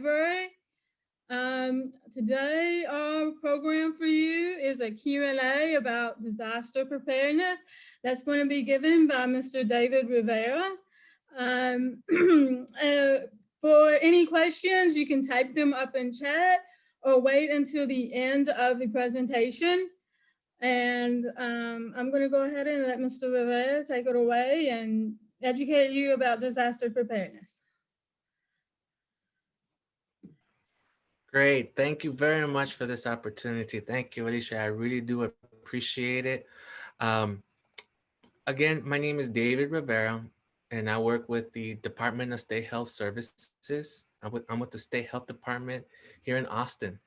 Library. Today our program for you is a Q&A about disaster preparedness that's going to be given by Mr. David Rivera. Um, uh, for any questions, you can type them up in chat or wait until the end of the presentation. And I'm going to go ahead and let Mr. Rivera take it away and educate you about disaster preparedness. Great. Thank you very much for this opportunity. Thank you, Alicia. I really do appreciate it. Um, Again, my name is David Rivera, and I work with the Department of State Health Services. I'm with the State Health Department here in Austin.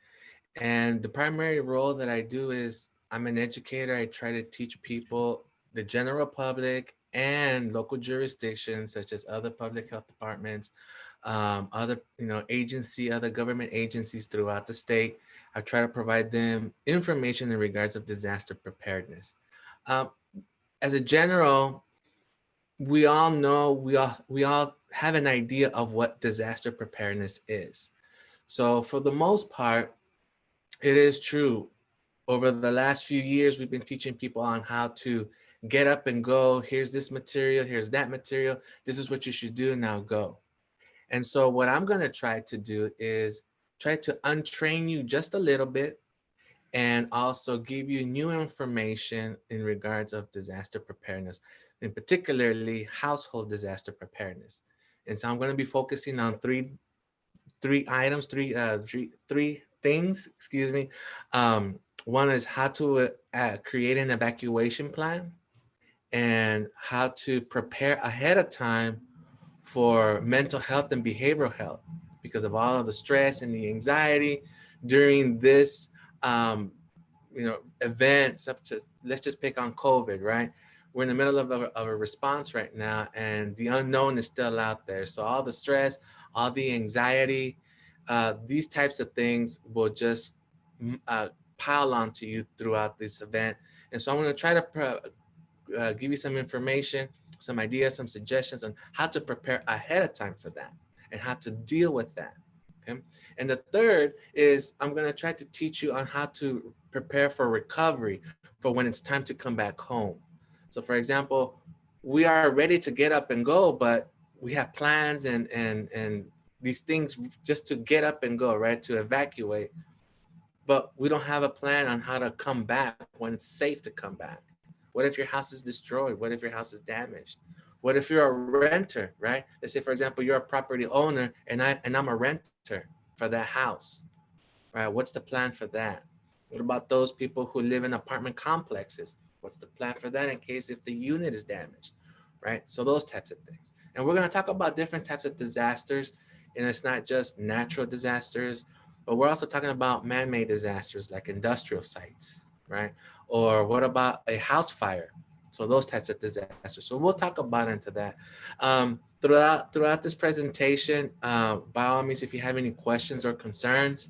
And the primary role that I do is I'm an educator. I try to teach people, the general public, and local jurisdictions such as other public health departments, other other government agencies throughout the state. I try to provide them information in regards of disaster preparedness. Um, as a general, we all know we all have an idea of what disaster preparedness is. So for the most part, it is true. Over the last few years, we've been teaching people on how to get up and go. Here's this material, here's that material. This is what you should do, now go. And so what I'm going to try to do is try to untrain you just a little bit and also give you new information in regards of disaster preparedness, in particularly household disaster preparedness. And so I'm going to be focusing on three items, three things, excuse me. One is how to create an evacuation plan and how to prepare ahead of time for mental health and behavioral health because of all of the stress and the anxiety during this event. Such as, let's just pick on COVID, right? We're in the middle of a response right now, and the unknown is still out there. So all the stress, all the anxiety, these types of things will just pile onto you throughout this event. And so I'm going to try to give you some information, some ideas, some suggestions on how to prepare ahead of time for that and how to deal with that. Okay. And the third is I'm going to try to teach you on how to prepare for recovery for when it's time to come back home. So, for example, we are ready to get up and go, but we have plans and these things just to get up and go, right? To evacuate, but we don't have a plan on how to come back when it's safe to come back. What if your house is destroyed? What if your house is damaged? What if you're a renter, right? Let's say, for example, you're a property owner and I'm a renter for that house, right? What's the plan for that? What about those people who live in apartment complexes? What's the plan for that in case if the unit is damaged, right? So those types of things. And we're going to talk about different types of disasters, and it's not just natural disasters, but we're also talking about man-made disasters like industrial sites, right? Or what about a house fire? So those types of disasters. So we'll talk about into that. Throughout this presentation, by all means, if you have any questions or concerns,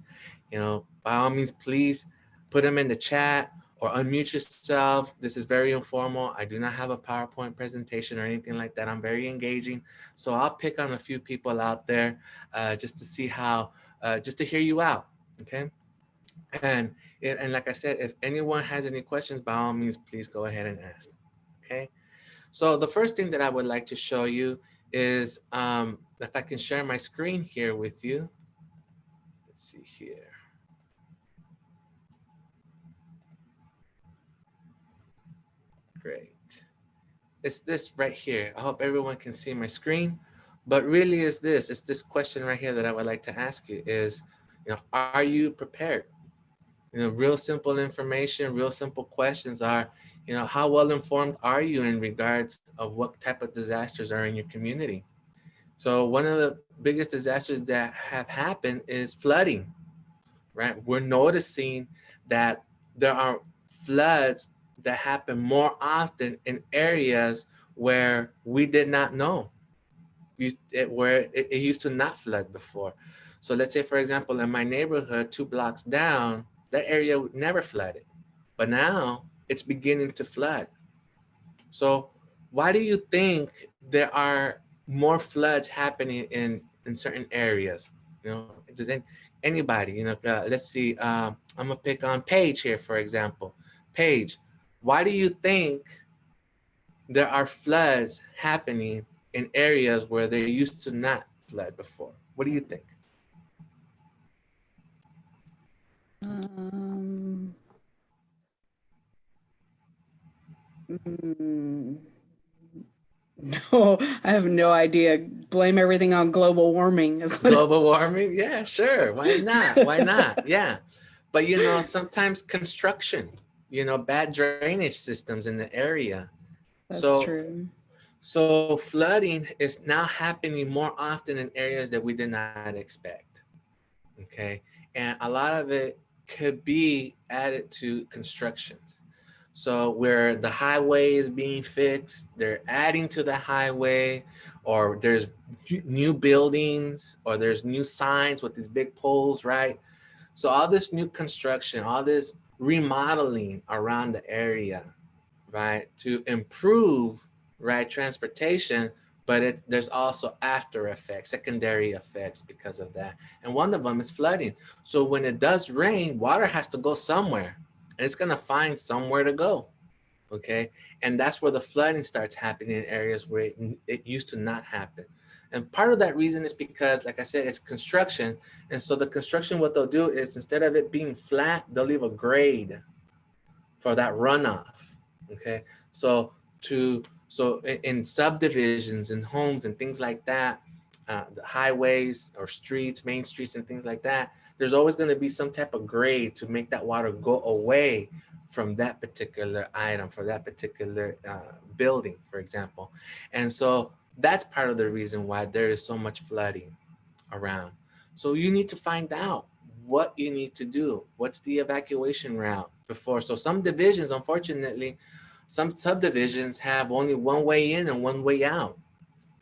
by all means, please put them in the chat or unmute yourself. This is very informal. I do not have a PowerPoint presentation or anything like that. I'm very engaging. So I'll pick on a few people out there just to see how, just to hear you out. Okay. And like I said, if anyone has any questions, by all means, please go ahead and ask. Okay. So the first thing that I would like to show you is if I can share my screen here with you. Let's see here. Great. It's this right here. I hope everyone can see my screen. But really it's this question right here that I would like to ask you is, are you prepared? Real simple information, real simple questions are, how well informed are you in regards of what type of disasters are in your community? So one of the biggest disasters that have happened is flooding, right? We're noticing that there are floods that happen more often in areas where we did not know, where it used to not flood before. So let's say, for example, in my neighborhood, 2 blocks down, that area never flooded, but now it's beginning to flood. So why do you think there are more floods happening in certain areas? anybody, let's see, I'm gonna pick on Paige here, for example. Paige, why do you think there are floods happening in areas where they used to not flood before? What do you think? No, I have no idea. Blame everything on global warming. Global warming? Yeah, sure. Why not? Why not? Yeah. But sometimes construction, bad drainage systems in the area. That's true. So flooding is now happening more often in areas that we did not expect. Okay. And a lot of it could be added to constructions. So where the highway is being fixed, they're adding to the highway, or there's new buildings, or there's new signs with these big poles, right? So all this new construction, all this remodeling around the area, right, to improve, right, transportation, but there's also after effects, secondary effects because of that. And one of them is flooding. So when it does rain, water has to go somewhere, and it's gonna find somewhere to go, okay? And that's where the flooding starts happening in areas where it used to not happen. And part of that reason is because, like I said, it's construction. And so the construction, what they'll do is, instead of it being flat, they'll leave a grade for that runoff, okay? So in subdivisions and homes and things like that, the highways or streets, main streets and things like that, there's always going to be some type of grade to make that water go away from that particular item, for that particular building, for example. And so that's part of the reason why there is so much flooding around. So you need to find out what you need to do. What's the evacuation route before? So some divisions, unfortunately, some subdivisions have only one way in and one way out.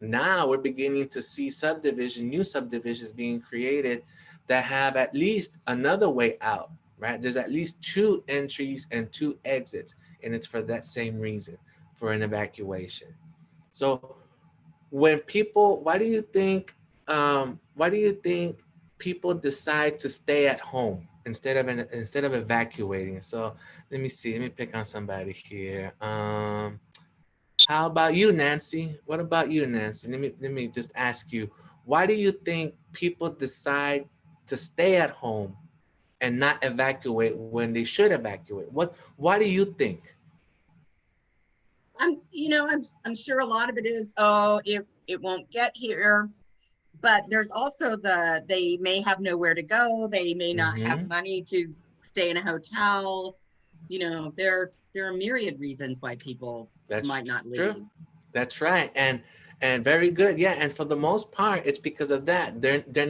Now we're beginning to see new subdivisions being created that have at least another way out, right? There's at least 2 entries and 2 exits, and it's for that same reason, for an evacuation. So when people, why do you think people decide to stay at home instead of evacuating? So let me see. Let me pick on somebody here. How about you, Nancy? What about you, Nancy? Let me just ask you. Why do you think people decide to stay at home and not evacuate when they should evacuate? Why do you think? I'm sure a lot of it is, oh, it won't get here. But there's also they may have nowhere to go. They may not have money to stay in a hotel. There are myriad reasons why people might not leave. True. That's right. And very good. Yeah. And for the most part, it's because of that. They did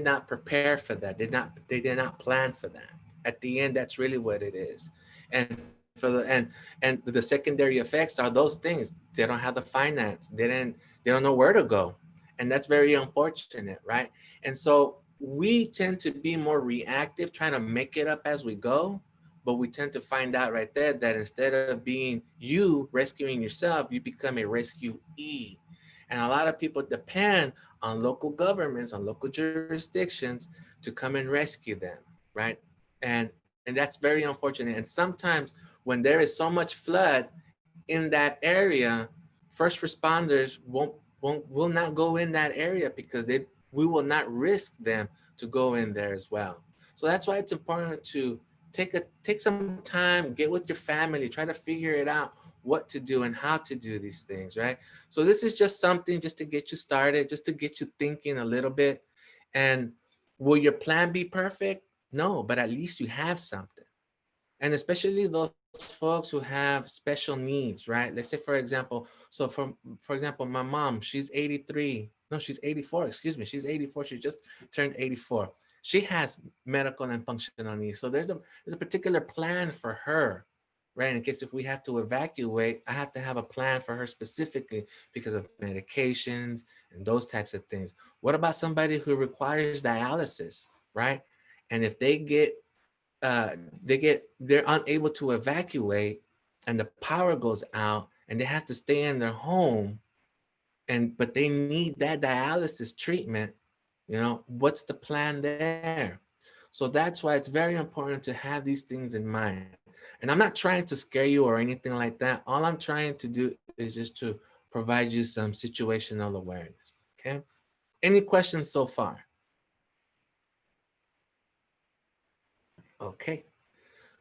not prepare for that. They did not plan for that. At the end, that's really what it is. And and the secondary effects are those things. They don't have the finance. They don't know where to go. And that's very unfortunate, right? And so we tend to be more reactive, trying to make it up as we go. But we tend to find out right there that instead of being you rescuing yourself, you become a rescuee. And a lot of people depend on local governments, on local jurisdictions to come and rescue them, right? And that's very unfortunate. And sometimes when there is so much flood in that area, first responders will not go in that area because we will not risk them to go in there as well. So that's why it's important to take some time, get with your family, try to figure it out, what to do and how to do these things, right? So this is just something just to get you started, just to get you thinking a little bit. And will your plan be perfect? No, but at least you have something. And especially those folks who have special needs, right? Let's say, for example, for example, my mom, she's 83. No, she's 84, excuse me. She's 84. She just turned 84. She has medical and functional needs. So there's a particular plan for her, right? In case if we have to evacuate, I have to have a plan for her specifically because of medications and those types of things. What about somebody who requires dialysis, right? And if they're unable to evacuate and the power goes out and they have to stay in their home, but they need that dialysis treatment, You know, what's the plan there? So that's why it's very important to have these things in mind. And I'm not trying to scare you or anything like that. All I'm trying to do is just to provide you some situational awareness. Okay. Any questions so far? Okay.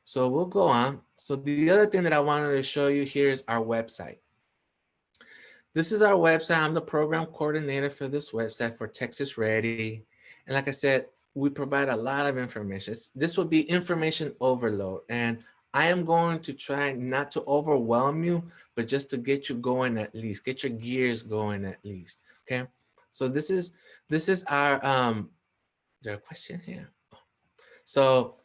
So we'll go on. So the other thing that I wanted to show you here is our website. This is our website. I'm the program coordinator for this website for Texas Ready. And like I said, we provide a lot of information. This will be information overload. And I am going to try not to overwhelm you, but just to get you going at least, get your gears going at least. Okay. So this is our, is there a question here? So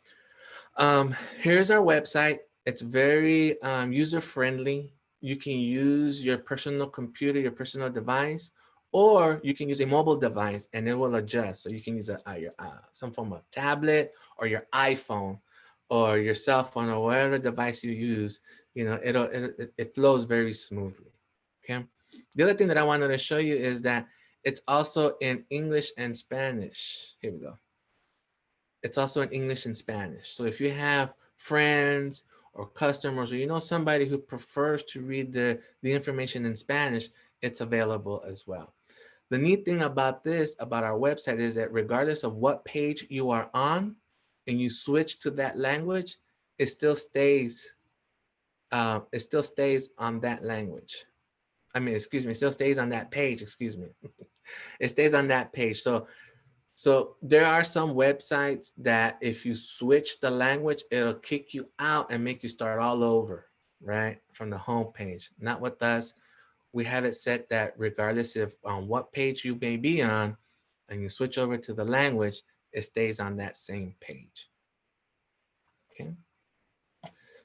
here's our website. It's very user-friendly. You can use your personal computer, your personal device, or you can use a mobile device and it will adjust. So you can use some form of tablet or your iPhone or your cell phone or whatever device you use. You know, it flows very smoothly. Okay. The other thing that I wanted to show you is that it's also in English and Spanish. Here we go. It's also in English and Spanish. So if you have friends or customers, or you know somebody who prefers to read the information in Spanish, it's available as well. The neat thing about about our website is that regardless of what page you are on and you switch to that language, it still stays on that language. I mean, excuse me, it still stays on that page, excuse me. It stays on that page. So there are some websites that if you switch the language, it'll kick you out and make you start all over, right? From the home page. Not with us. We have it set that regardless of on what page you may be on and you switch over to the language, it stays on that same page. Okay.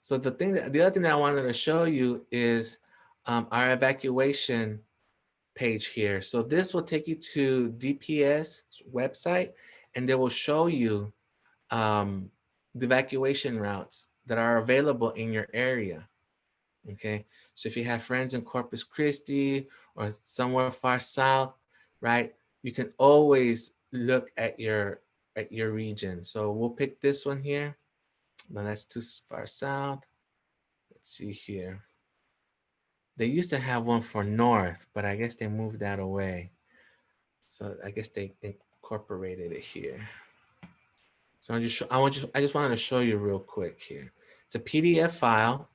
So the other thing that I wanted to show you is our evacuation page here. So this will take you to DPS website and they will show you the evacuation routes that are available in your area. Okay, so if you have friends in Corpus Christi or somewhere far south, right, you can always look at your region. So we'll pick this one here. No, that's too far south. Let's see here. They used to have one for north, but I guess they moved that away. So I guess they incorporated it here. So I just wanted to show you real quick here. It's a PDF file,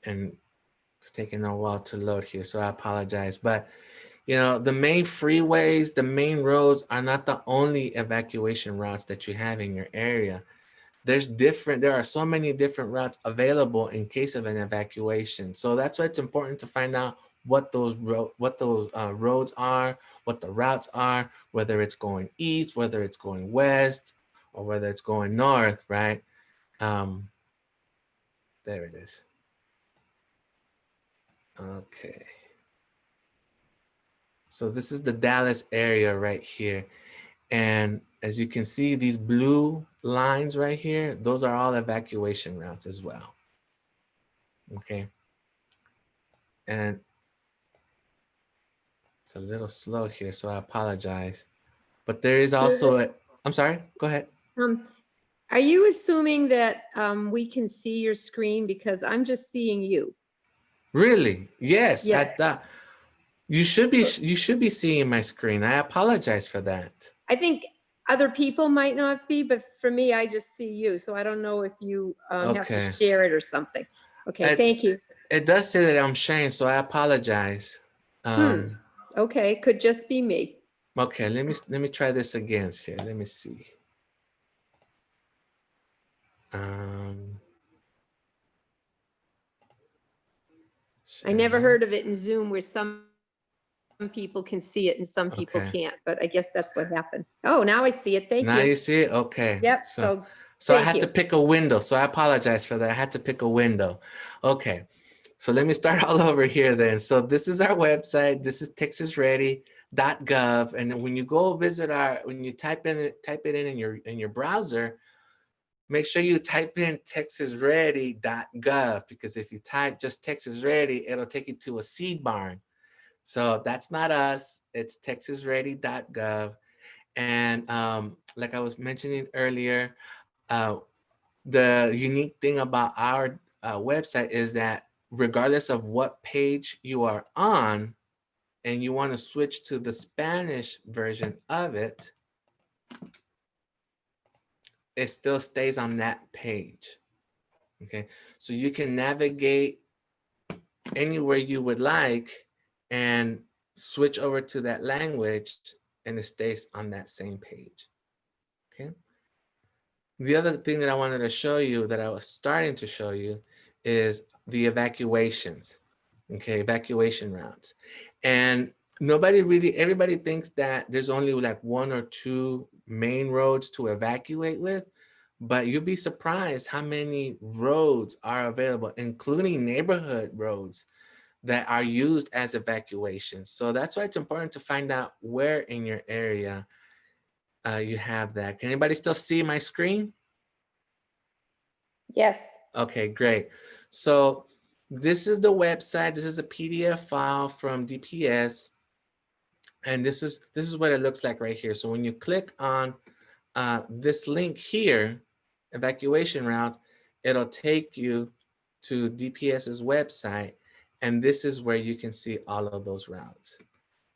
and it's taking a while to load here, so I apologize. But you know, the main freeways, the main roads are not the only evacuation routes that you have in your area. There are so many different routes available in case of an evacuation. So that's why it's important to find out what those roads are, what the routes are, whether it's going east, whether it's going west, or whether it's going north, right? There it is. Okay. So this is the Dallas area right here. And as you can see, these blue lines right here, those are all evacuation routes as well. Okay. And it's a little slow here, so I apologize. But there is also I'm sorry, go ahead. Are you assuming that we can see your screen? Because I'm just seeing you. Really? Yes. Yeah. You should be seeing my screen. I apologize for that. I think other people might not be, but for me, I just see you. So I don't know if you have to share it or something. Okay, thank you. It does say that I'm sharing, so I apologize. Okay, could just be me. Okay, let me try this again here. Let me see. I never heard of it in Zoom where some people can see it and some people can't, but I guess that's what happened. Oh, now I see it. Thank you. Now you see it? Okay. Yep. So I had to pick a window. So I apologize for that. I had to pick a window. Okay. So let me start all over here then. So this is our website. This is texasready.gov. And when you go visit when you type it in your browser, make sure you type in texasready.gov, because if you type just Texas Ready, it'll take you to a seed barn. So that's not us. It's texasready.gov. And like I was mentioning earlier, the unique thing about our website is that regardless of what page you are on and you want to switch to the Spanish version of it, it still stays on that page. Okay, so you can navigate anywhere you would like and switch over to that language and it stays on that same page. Okay. The other thing that I wanted to show you, that I was starting to show you, is the evacuations. Okay, evacuation routes. And everybody thinks that there's only like one or two main roads to evacuate with, but you'll be surprised how many roads are available, including neighborhood roads that are used as evacuations. So that's why it's important to find out where in your area you have that. Can anybody still see my screen? Yes. Okay, great. So this is the website. This is a PDF file from DPS. And this is what it looks like right here. So when you click on this link here, evacuation routes, it'll take you to DPS's website. And this is where you can see all of those routes.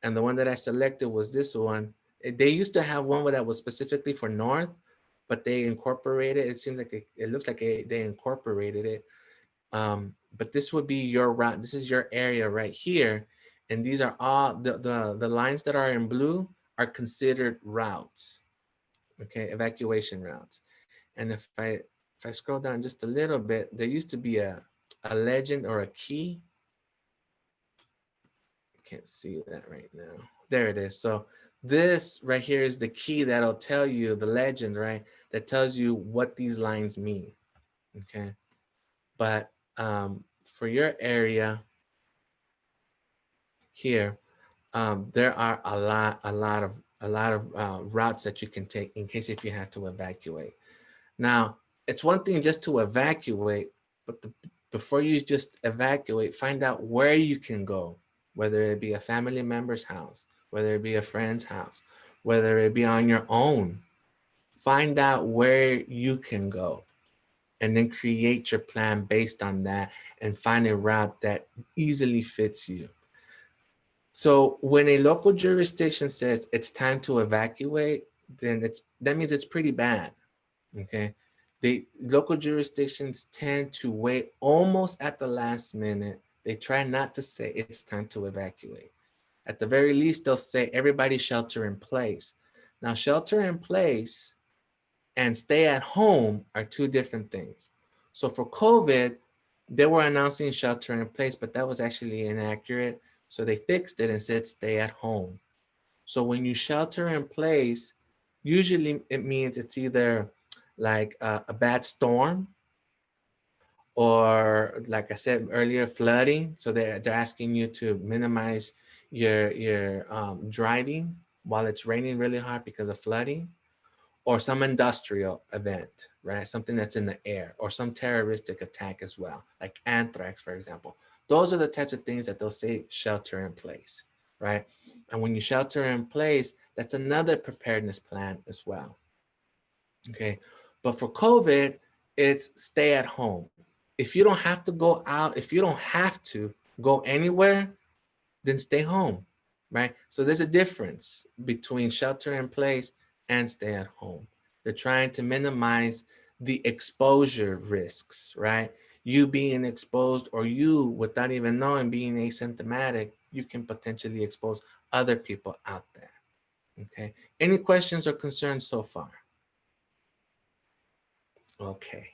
And the one that I selected was this one. They used to have one that was specifically for North, but they incorporated, it seems like it looks like they incorporated it. But this would be your route. This is your area right here. And these are all, the lines that are in blue are considered routes. Okay, evacuation routes. And if I scroll down just a little bit, there used to be a legend or a key. Can't see that right now. There it is. So this right here is the key that'll tell you the legend, right? That tells you what these lines mean. Okay. But for your area here, there are a lot of routes that you can take in case if you have to evacuate. Now, it's one thing just to evacuate, but before you just evacuate, find out where you can go, whether it be a family member's house, whether it be a friend's house, whether it be on your own. Find out where you can go and then create your plan based on that and find a route that easily fits you. So when a local jurisdiction says it's time to evacuate, then that means it's pretty bad, okay? The local jurisdictions tend to wait almost at the last minute. They try not to say it's time to evacuate. At the very least, they'll say everybody shelter in place. Now, shelter in place and stay at home are two different things. So for COVID, they were announcing shelter in place, but that was actually inaccurate. So they fixed it and said stay at home. So when you shelter in place, usually it means it's either like a bad storm, or like I said earlier, flooding. So they're asking you to minimize your driving while it's raining really hard because of flooding, or some industrial event, right? Something that's in the air, or some terroristic attack as well, like anthrax, for example. Those are the types of things that they'll say shelter in place, right? And when you shelter in place, that's another preparedness plan as well. Okay, but for COVID, it's stay at home. If you don't have to go out, if you don't have to go anywhere, then stay home, right? So there's a difference between shelter in place and stay at home. They're trying to minimize the exposure risks, right? You being exposed, or you without even knowing, being asymptomatic, you can potentially expose other people out there, okay? Any questions or concerns so far? Okay,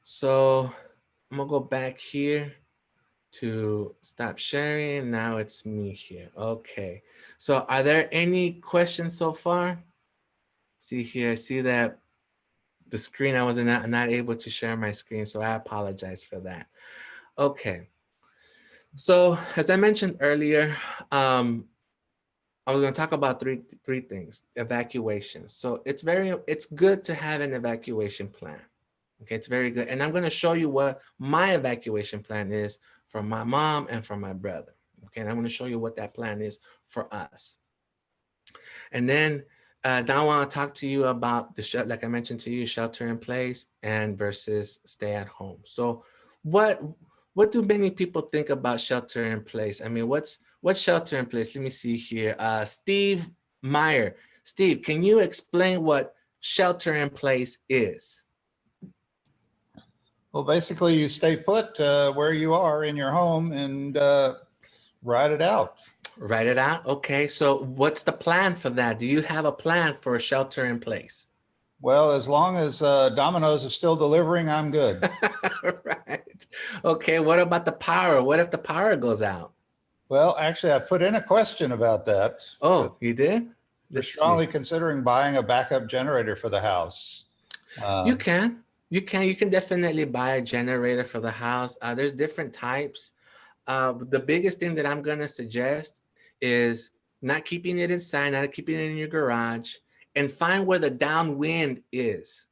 so I'm gonna go back here to stop sharing. Now it's me here. Okay, so are there any questions so far? See here, I see that the screen, I was not able to share my screen, so I apologize for that. Okay, so as I mentioned earlier, I was going to talk about three things. Evacuation. So it's good to have an evacuation plan. Okay, it's very good. And I'm going to show you what my evacuation plan is from my mom and from my brother. Okay, and I'm going to show you what that plan is for us. And then now I want to talk to you about like I mentioned to you, shelter in place and versus stay at home. So what do many people think about shelter in place? I mean, what's shelter in place? Let me see here. Steve Meyer. Steve, can you explain what shelter in place is? Well, basically you stay put where you are in your home and ride it out. Write it out. Okay. So what's the plan for that? Do you have a plan for a shelter in place? Well, as long as Domino's is still delivering, I'm good. Right. Okay. What about the power? What if the power goes out? Well, actually, I put in a question about that. Oh, you did? We're Let's see. strongly considering buying a backup generator for the house. You can definitely buy a generator for the house. There's different types. The biggest thing that I'm going to suggest is not keeping it inside, not keeping it in your garage, and find where the downwind is.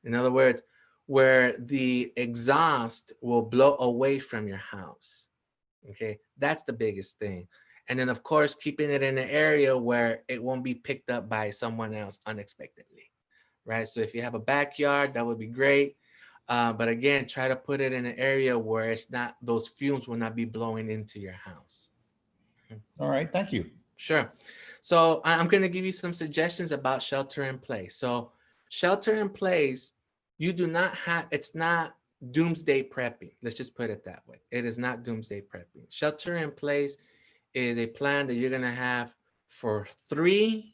In other words, where the exhaust will blow away from your house. Okay, that's the biggest thing. And then, of course, keeping it in an area where it won't be picked up by someone else unexpectedly, right? So if you have a backyard, that would be great. But again, try to put it in an area where it's not, those fumes will not be blowing into your house. All right, thank you. Sure. So I'm going to give you some suggestions about shelter in place. So shelter in place, you do not have, it's not doomsday prepping. Let's just put it that way. It is not doomsday prepping. Shelter in place is a plan that you're going to have for 3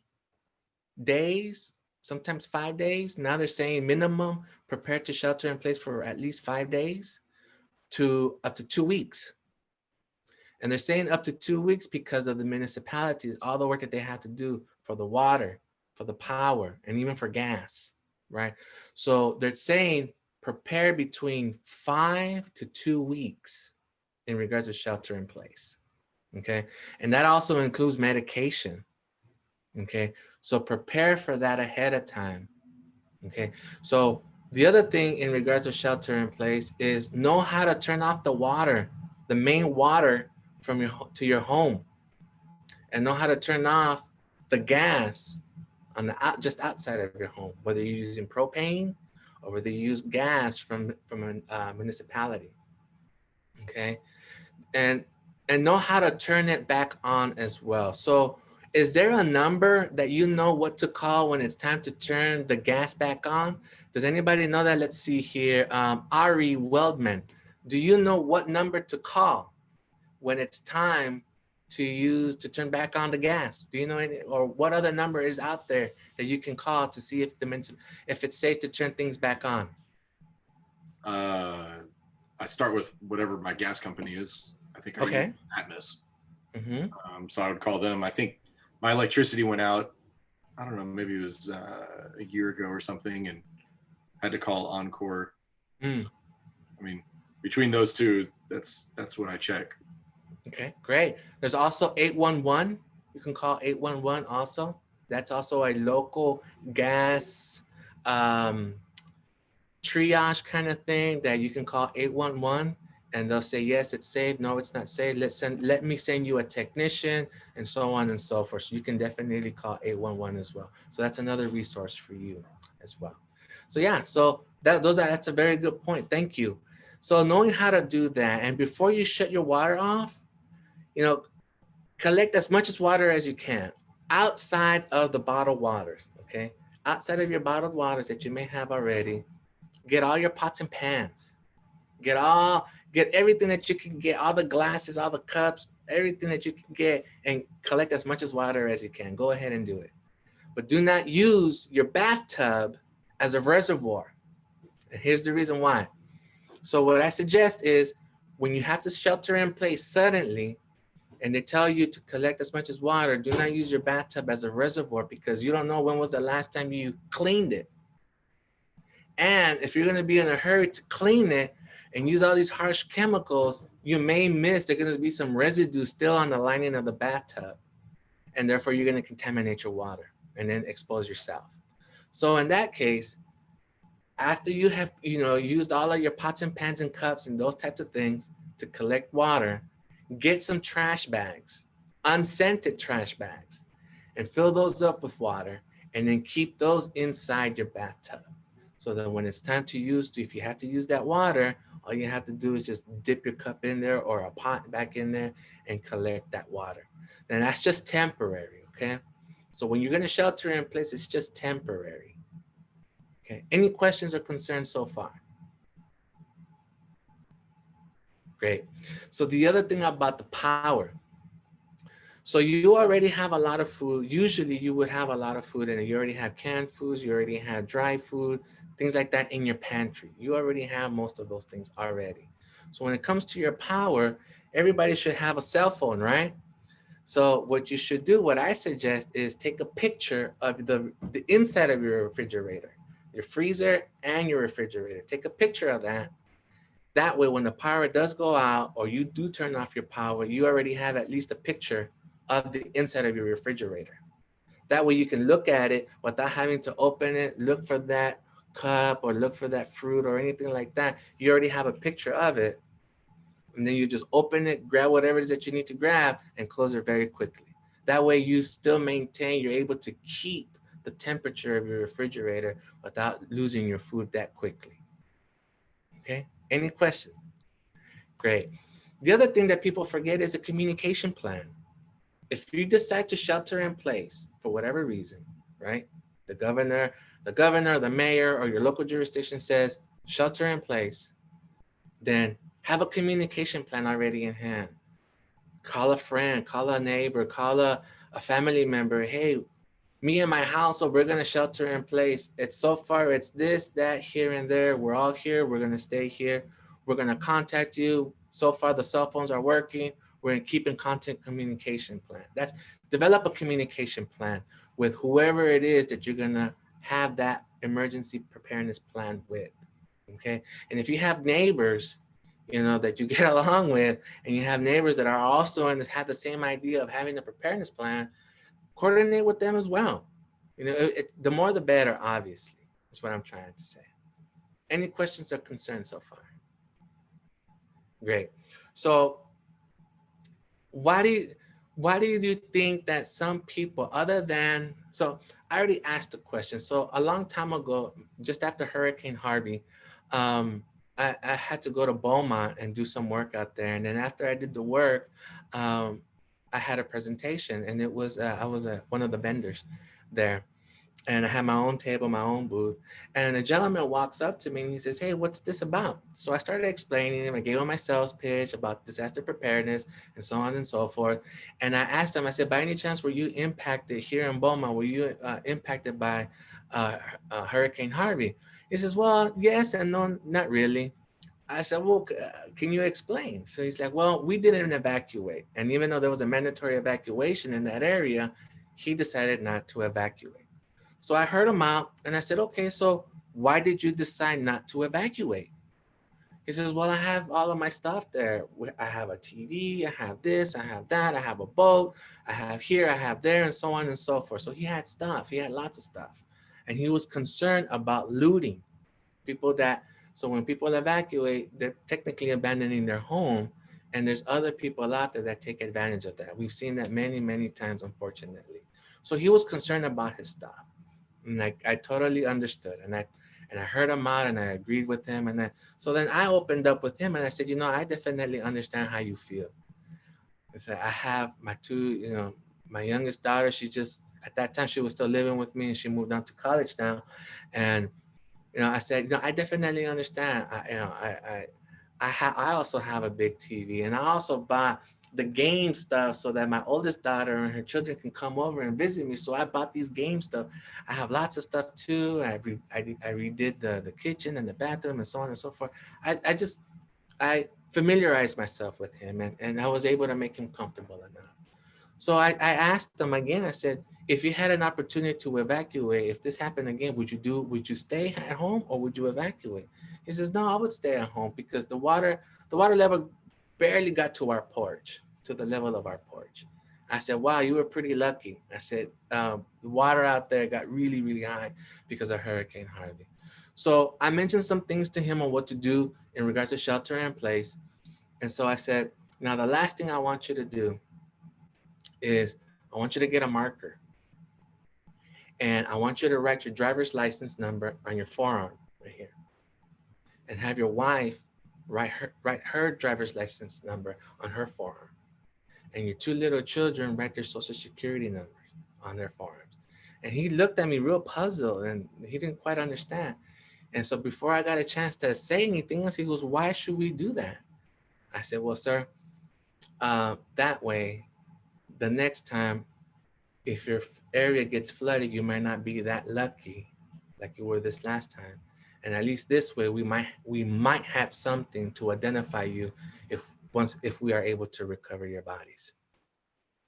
days, sometimes 5 days. Now they're saying minimum prepare to shelter in place for at least 5 days to up to 2 weeks. And they're saying up to 2 weeks because of the municipalities, all the work that they have to do for the water, for the power, and even for gas, right? So they're saying prepare between 5 to 2 weeks in regards to shelter in place, okay? And that also includes medication, okay? So prepare for that ahead of time, okay? So the other thing in regards to shelter in place is know how to turn off the water, the main water from your home, and know how to turn off the gas on the just outside of your home, whether you're using propane or whether you use gas from a municipality, okay? And know how to turn it back on as well. So is there a number that you know what to call when it's time to turn the gas back on? Does anybody know that? Let's see here. Ari Weldman, do you know what number to call when it's time to turn back on the gas? Do you know any, or what other number is out there that you can call to see if it's safe to turn things back on? I start with whatever my gas company is. I think I use Atmos. Mm-hmm. So I would call them. I think my electricity went out, I don't know, maybe it was a year ago or something, and had to call Encore. So, I mean, between those two, that's what I check. Okay, great. There's also 811. You can call 811 also. That's also a local gas triage kind of thing that you can call 811, and they'll say, yes, it's safe. No, it's not safe. Let me send you a technician, and so on and so forth. So you can definitely call 811 as well. So that's another resource for you as well. So yeah, so that's a very good point. Thank you. So knowing how to do that, and before you shut your water off, you know, collect as much water as you can outside of the bottled waters, okay? Outside of your bottled waters that you may have already, get all your pots and pans. Get everything that you can get, all the glasses, all the cups, everything that you can get, and collect as much water as you can. Go ahead and do it. But do not use your bathtub as a reservoir. And here's the reason why. So what I suggest is when you have to shelter in place suddenly, and they tell you to collect as much water, do not use your bathtub as a reservoir, because you don't know when was the last time you cleaned it. And if you're going to be in a hurry to clean it and use all these harsh chemicals, you may miss, there's going to be some residue still on the lining of the bathtub. And therefore you're going to contaminate your water and then expose yourself. So in that case, after you have, used all of your pots and pans and cups and those types of things to collect water, Get some trash bags, unscented trash bags, and fill those up with water, and then keep those inside your bathtub. So that when it's time to use, if you have to use that water, all you have to do is just dip your cup in there or a pot back in there and collect that water. And that's just temporary, okay? So when you're gonna shelter in place, it's just temporary. Okay, any questions or concerns so far? Great. So the other thing about the power. So you already have a lot of food. Usually you would have a lot of food and you already have canned foods, you already have dry food, things like that in your pantry. You already have most of those things already. So when it comes to your power, everybody should have a cell phone, right? So what you should do, what I suggest is take a picture of the inside of your refrigerator, your freezer and your refrigerator. Take a picture of that. That way, when the power does go out or you do turn off your power, you already have at least a picture of the inside of your refrigerator. That way you can look at it without having to open it, look for that cup or look for that fruit or anything like that. You already have a picture of it. And then you just open it, grab whatever it is that you need to grab and close it very quickly. That way you still maintain, you're able to keep the temperature of your refrigerator without losing your food that quickly. Okay, any questions? Great. The other thing that people forget is a communication plan. If you decide to shelter in place for whatever reason, right? The governor, the mayor, or your local jurisdiction says shelter in place, then have a communication plan already in hand. Call a friend, call a neighbor, call a family member. Hey, me and my household, we're gonna shelter in place. It's so far, it's this, that, here and there. We're all here, we're gonna stay here. We're gonna contact you. So far the cell phones are working. We're gonna keep in constant communication plan. That's develop a communication plan with whoever it is that you're gonna have that emergency preparedness plan with, okay? And if you have neighbors, you know, that you get along with, and you have neighbors that are also and have the same idea of having a preparedness plan, coordinate with them as well. You know, the more the better, obviously, is what I'm trying to say. Any questions or concerns so far? Great. So why do you think that some people, other than, so I already asked the question. So a long time ago, just after Hurricane Harvey, I had to go to Beaumont and do some work out there. And then after I did the work, I had a presentation, and it was I was one of the vendors there, and I had my own table, my own booth. And a gentleman walks up to me and he says, "Hey, what's this about?" So I started explaining him. I gave him my sales pitch about disaster preparedness and so on and so forth. And I asked him, I said, "By any chance, were you impacted here in Beaumont? Were you impacted by Hurricane Harvey?" He says, "Well, yes and no, not really." I said, "Well, can you explain?" So he's like, "Well, we didn't evacuate. And even though there was a mandatory evacuation in that area, he decided not to evacuate." So I heard him out and I said, "Okay, so why did you decide not to evacuate?" He says, "Well, I have all of my stuff there. I have a TV, I have this, I have that, I have a boat, I have here, I have there, and so on and so forth." So he had stuff, he had lots of stuff. And he was concerned about looting. So when people evacuate, they're technically abandoning their home, and there's other people out there that take advantage of that. We've seen that many, many times, unfortunately. So he was concerned about his stuff. And I totally understood. And I heard him out and I agreed with him. So then I opened up with him and I said, I definitely understand how you feel. I said, I have my two, my youngest daughter, at that time, she was still living with me and she moved on to college now. And, I said, I definitely understand. I also have a big TV, and I also bought the game stuff so that my oldest daughter and her children can come over and visit me. So I bought these game stuff. I have lots of stuff too. I redid the kitchen and the bathroom and so on and so forth. I familiarized myself with him, and I was able to make him comfortable enough. So I asked him again, I said, if you had an opportunity to evacuate, if this happened again, would you stay at home or would you evacuate? He says, no, I would stay at home because the water level barely got to our porch, to the level of our porch. I said, wow, you were pretty lucky. I said, the water out there got really, really high because of Hurricane Harvey. So I mentioned some things to him on what to do in regards to shelter in place. And so I said, Now, the last thing I want you to do is I want you to get a marker. And I want you to write your driver's license number on your forearm right here. And have your wife write her driver's license number on her forearm. And your two little children write their social security numbers on their forearms. And he looked at me real puzzled and he didn't quite understand. And so before I got a chance to say anything else, he goes, why should we do that? I said, well, sir, that way, the next time, if your area gets flooded, you might not be that lucky like you were this last time. And at least this way, we might have something to identify you if we are able to recover your bodies.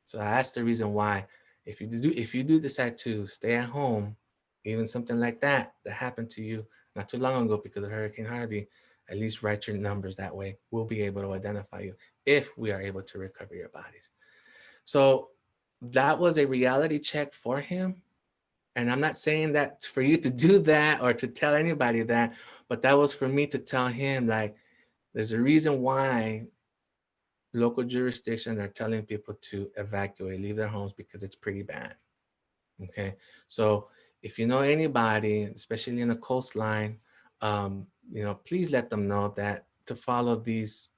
So that's the reason why, if you do decide to stay at home, even something like that happened to you not too long ago because of Hurricane Harvey, at least write your numbers that way. We'll be able to identify you if we are able to recover your bodies. So that was a reality check for him. And I'm not saying that for you to do that or to tell anybody that, but that was for me to tell him, like, there's a reason why local jurisdictions are telling people to evacuate, leave their homes, because it's pretty bad. Okay, so if you know anybody, especially in the coastline, please let them know that to follow these,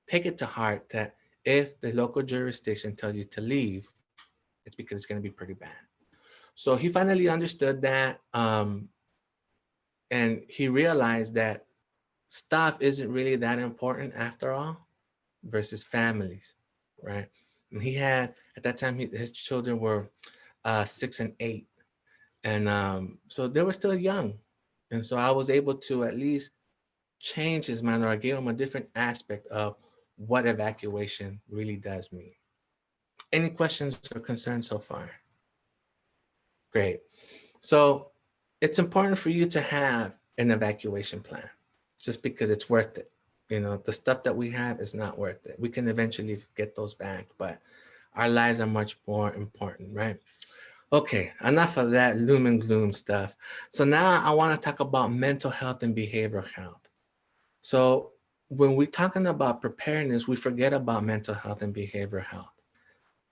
take it to heart that if the local jurisdiction tells you to leave, it's because it's going to be pretty bad. So he finally understood that, and he realized that stuff isn't really that important after all, versus families, right? And he had, at that time, his children were 6 and 8. And so they were still young. And so I was able to at least change his mind, or I gave him a different aspect of what evacuation really does mean. Any questions or concerns so far? Great. So it's important for you to have an evacuation plan, just because it's worth it. The stuff that we have is not worth it. We can eventually get those back, but our lives are much more important, right? Okay, enough of that loom and gloom stuff. So now I want to talk about mental health and behavioral health. So when we're talking about preparedness, we forget about mental health and behavioral health.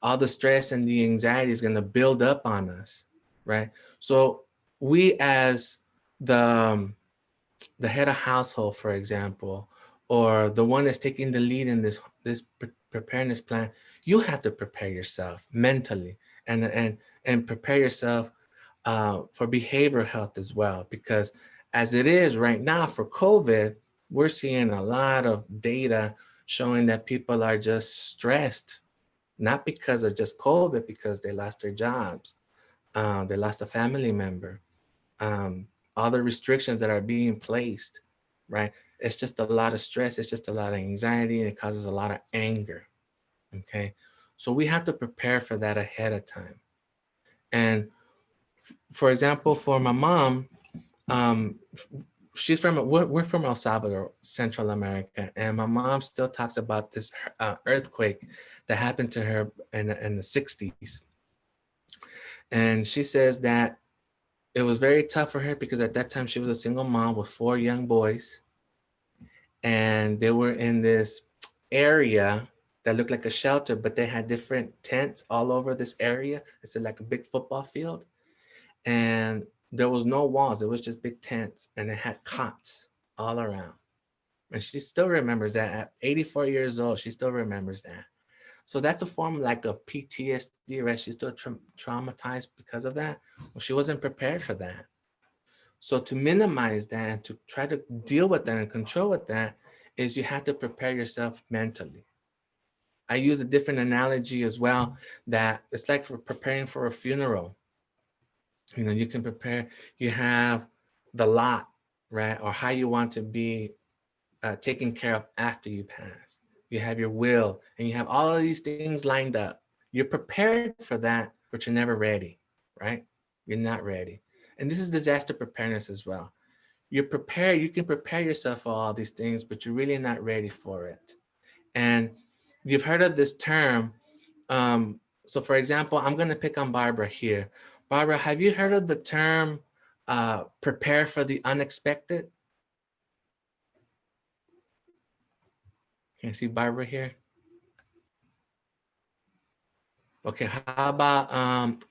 All the stress and the anxiety is going to build up on us, right? So we, as the head of household, for example, or the one that's taking the lead in this preparedness plan, you have to prepare yourself mentally and prepare yourself for behavioral health as well. Because as it is right now for COVID, we're seeing a lot of data showing that people are just stressed, not because of just COVID, because they lost their jobs, they lost a family member, all the restrictions that are being placed, right? It's just a lot of stress. It's just a lot of anxiety, and it causes a lot of anger, okay? So we have to prepare for that ahead of time. And for example, for my mom, we're from El Salvador, Central America, and my mom still talks about this earthquake that happened to her in the 60s. And she says that it was very tough for her because at that time she was a single mom with 4 young boys, and they were in this area that looked like a shelter, but they had different tents all over this area. It's like a big football field, and there was no walls. It was just big tents, and it had cots all around. And she still remembers that at 84 years old. She still remembers that. So that's a form like of PTSD, right? She's still traumatized because of that. Well, she wasn't prepared for that. So to minimize that and to try to deal with that and control with that is you have to prepare yourself mentally. I use a different analogy as well, that it's like for preparing for a funeral. You can prepare, you have the lot, right? Or how you want to be taken care of after you pass. You have your will, and you have all of these things lined up. You're prepared for that, but you're never ready, right? You're not ready. And this is disaster preparedness as well. You're prepared, you can prepare yourself for all these things, but you're really not ready for it. And you've heard of this term. So for example, I'm gonna pick on Barbara here. Barbara, have you heard of the term prepare for the unexpected? Can I see Barbara here? Okay, how about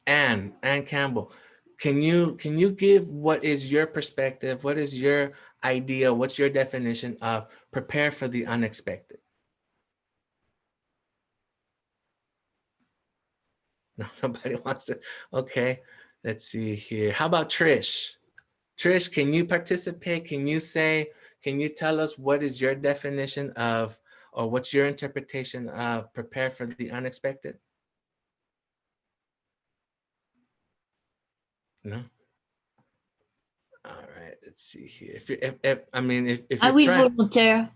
Ann Campbell? Can you give what is your perspective? What is your idea? What's your definition of prepare for the unexpected? No, nobody wants to. Okay, let's see here. How about Trish? Trish, can you participate? Can you tell us what is your definition of, or what's your interpretation of prepare for the unexpected? No. All right, let's see here. If I you're will trying, volunteer.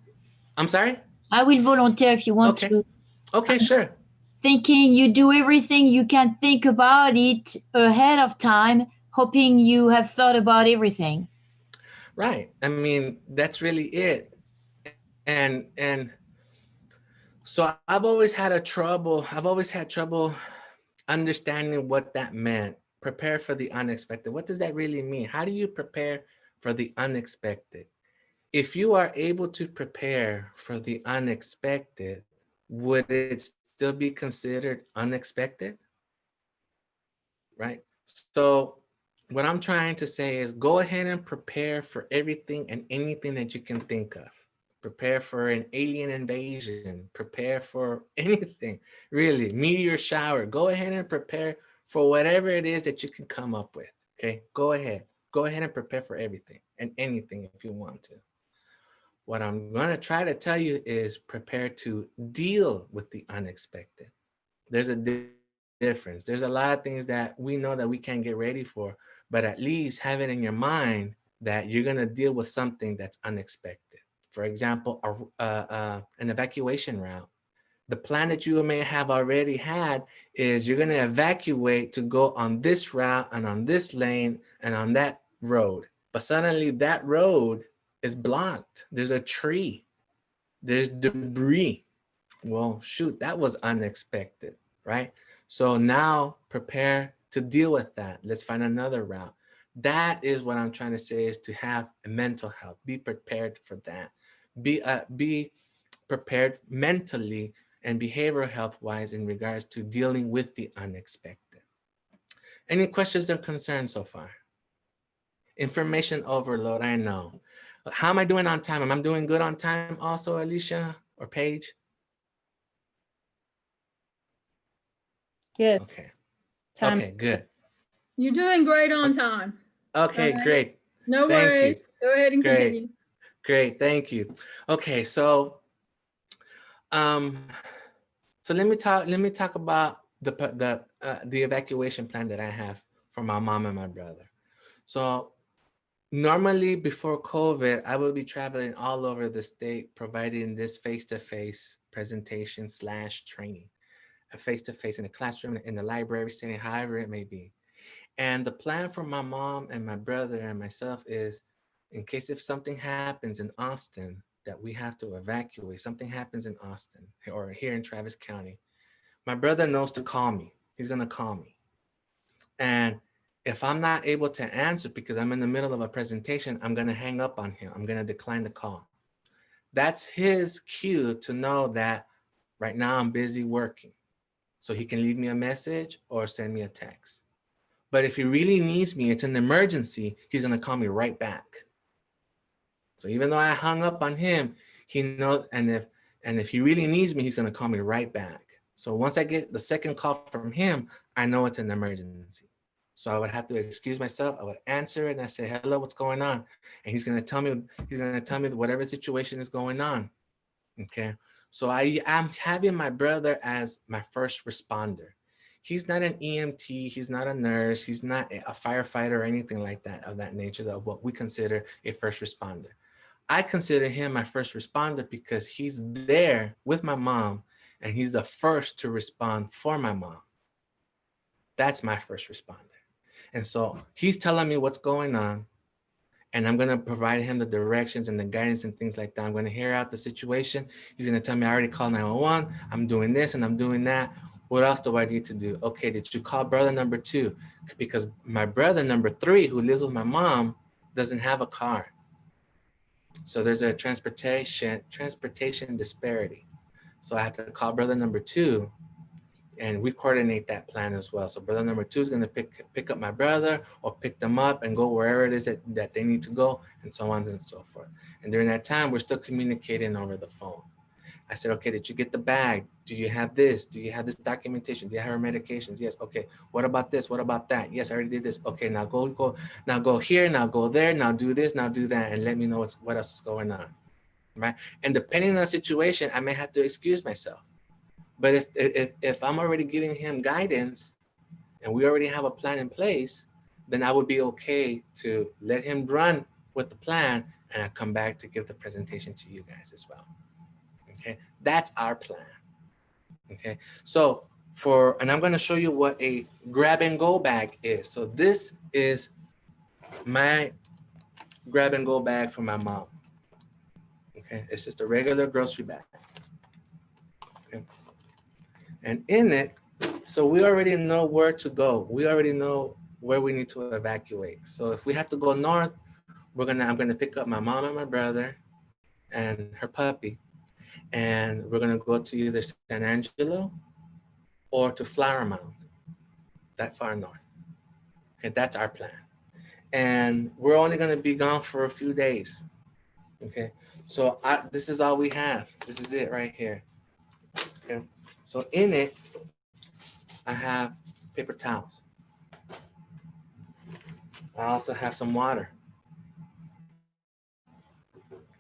I'm sorry? I will volunteer if you want Okay. to. Okay, sure. Thinking you do everything you can think about it ahead of time, hoping you have thought about everything. Right. I mean, that's really it. And so I've always had trouble understanding what that meant. Prepare for the unexpected. What does that really mean? How do you prepare for the unexpected? If you are able to prepare for the unexpected, would it still be considered unexpected? Right? So what I'm trying to say is go ahead and prepare for everything and anything that you can think of. Prepare for an alien invasion. Prepare for anything, really. Meteor shower. Go ahead and prepare for whatever it is that you can come up with. Okay, go ahead. Go ahead and prepare for everything and anything if you want to. What I'm going to try to tell you is prepare to deal with the unexpected. There's a difference. There's a lot of things that we know that we can't get ready for, but at least have it in your mind that you're going to deal with something that's unexpected. For example, an evacuation route. The plan that you may have already had is you're going to evacuate to go on this route and on this lane and on that road. But suddenly that road is blocked. There's a tree. There's debris. Well, shoot, that was unexpected, right? So now prepare to deal with that. Let's find another route. That is what I'm trying to say, is to have a mental health. Be prepared for that. Be prepared mentally and behavioral health wise in regards to dealing with the unexpected. Any questions or concerns so far? Information overload, I know. How am I doing on time? Am I doing good on time also, Alicia or Paige? Yes. Okay. Time. Okay, good. You're doing great on time. Okay, All right. great. No Thank worries. you. Go ahead and Great. continue. Great, thank you. Okay, so let me talk about the evacuation plan that I have for my mom and my brother. So normally before COVID, I will be traveling all over the state, providing this face-to-face presentation / training, a face-to-face in a classroom, in the library setting, however it may be. And the plan for my mom and my brother and myself is, in case if something happens in Austin that we have to evacuate, something happens in Austin or here in Travis County, my brother knows to call me. He's gonna call me. And if I'm not able to answer because I'm in the middle of a presentation, I'm gonna hang up on him. I'm gonna decline the call. That's his cue to know that right now I'm busy working. So he can leave me a message or send me a text. But if he really needs me, it's an emergency, he's gonna call me right back. So even though I hung up on him, he knows, and if he really needs me, he's gonna call me right back. So once I get the second call from him, I know it's an emergency. So I would have to excuse myself, I would answer it and I say, hello, what's going on? And he's gonna tell me whatever situation is going on, okay? So I'm having my brother as my first responder. He's not an EMT, he's not a nurse, he's not a firefighter or anything like that, of that nature, of what we consider a first responder. I consider him my first responder because he's there with my mom and he's the first to respond for my mom. That's my first responder. And so he's telling me what's going on and I'm gonna provide him the directions and the guidance and things like that. I'm gonna hear out the situation. He's gonna tell me, I already called 911, I'm doing this and I'm doing that. What else do I need to do? Okay, did you call brother number 2? Because my brother number 3, who lives with my mom, doesn't have a car. So there's a transportation disparity. So I have to call brother number 2 and we coordinate that plan as well. So brother number 2 is going to pick up my brother or pick them up and go wherever it is that they need to go, and so on and so forth. And during that time, we're still communicating over the phone. I said, okay, did you get the bag? Do you have this? Do you have this documentation? Do you have her medications? Yes. Okay. What about this? What about that? Yes, I already did this. Okay, now go here, now go there, now do this, now do that, and let me know what else is going on. Right? And depending on the situation, I may have to excuse myself. But if I'm already giving him guidance and we already have a plan in place, then I would be okay to let him run with the plan and I come back to give the presentation to you guys as well. Okay, that's our plan. Okay, so and I'm going to show you what a grab and go bag is. So this is my grab and go bag for my mom. Okay, it's just a regular grocery bag. Okay, and in it, so we already know where to go. We already know where we need to evacuate. So if we have to go north, I'm gonna pick up my mom and my brother and her puppy, and we're gonna go to either San Angelo or to Flower Mound, that far north. Okay, that's our plan. And we're only gonna be gone for a few days. Okay, so this is all we have. This is it right here. Okay, so in it, I have paper towels. I also have some water.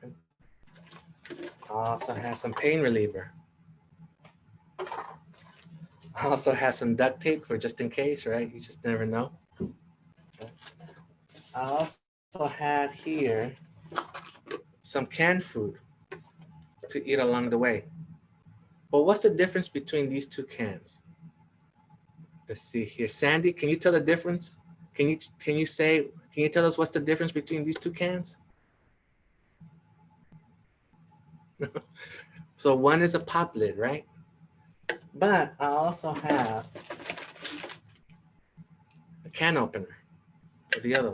Okay. I also have some pain reliever. I also have some duct tape for just in case, right? You just never know. Okay. I also have here some canned food to eat along the way. But what's the difference between these two cans? Let's see here. Sandy, can you tell the difference? Can you tell us what's the difference between these two cans? So one is a pop lid, right? But I also have a can opener for the other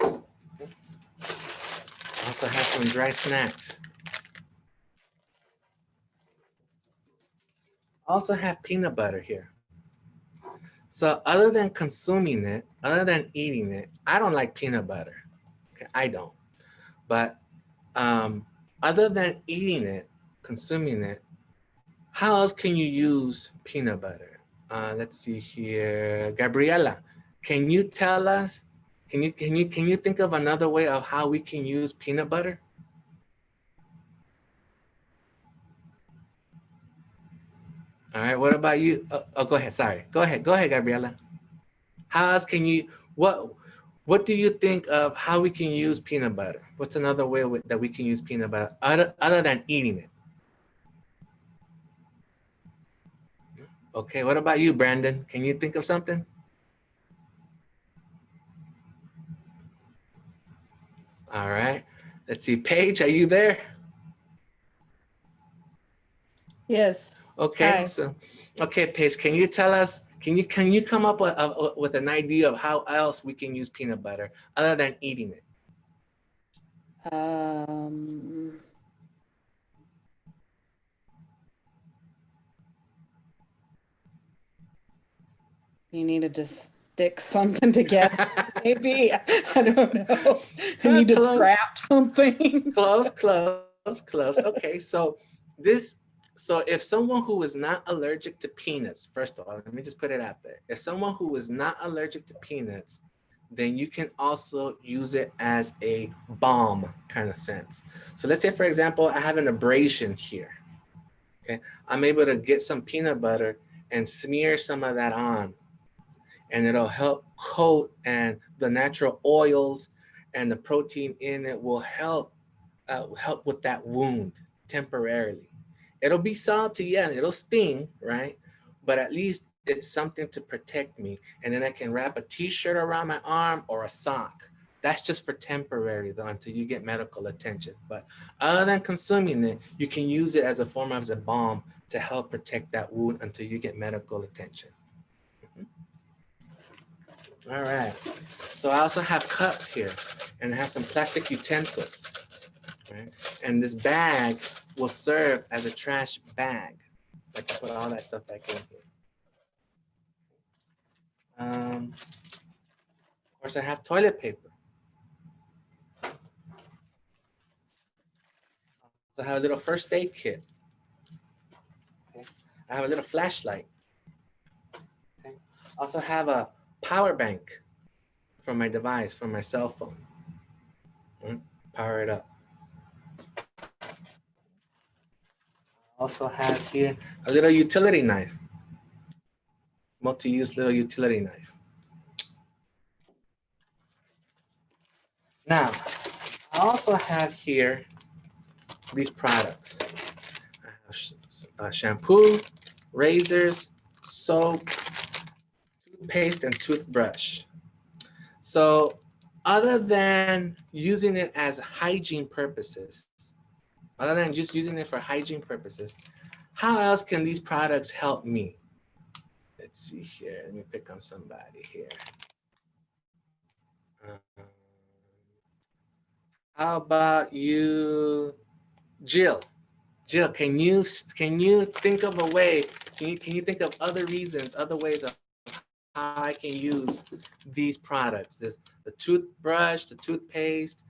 one. I also have some dry snacks. I also have peanut butter here. So other than consuming it, other than eating it, I don't like peanut butter. Okay, I don't. But other than eating it, consuming it, how else can you use peanut butter? Let's see here, Gabriela, can you tell us? Can you think of another way of how we can use peanut butter? All right, what about you? Oh, go ahead, sorry. Go ahead, Gabriela. How else can you, what do you think of how we can use peanut butter? What's another way that we can use peanut butter other than eating it? Okay, what about you, Brandon? Can you think of something? All right, let's see, Paige, are you there? Yes. Okay, Hi. so, okay, Paige, can you tell us, can you come up with an idea of how else we can use peanut butter other than eating it? You need to just stick something together. Maybe. I don't know. You need to Close. wrap something. Close. Okay, so if someone who is not allergic to peanuts, first of all, let me just put it out there. If someone who is not allergic to peanuts, then you can also use it as a balm kind of sense. So let's say, for example, I have an abrasion here. Okay, I'm able to get some peanut butter and smear some of that on, and it'll help coat, and the natural oils and the protein in it will help with that wound temporarily. It'll be salty, yeah, it'll sting, right? But at least it's something to protect me. And then I can wrap a t-shirt around my arm or a sock. That's just for temporary though, until you get medical attention. But other than consuming it, you can use it as a form of a balm to help protect that wound until you get medical attention. All right, so I also have cups here, and I have some plastic utensils, right? And this bag will serve as a trash bag. I can put all that stuff back in here. Of course, I have toilet paper. So I have a little first aid kit. Okay. I have a little flashlight. Okay. I also have a power bank from my device, from my cell phone. Power it up. I also have here a little utility knife. Multi-use little utility knife. Now, I also have here these products. I have shampoo, razors, soap, toothpaste, and toothbrush. So other than using it as hygiene purposes, other than just using it for hygiene purposes, how else can these products help me? Let's see here. Let me pick on somebody here. How about you, Jill? Jill, can you think of a way? Can you think of other reasons, other ways of how I can use these products? There's the toothbrush, the toothpaste,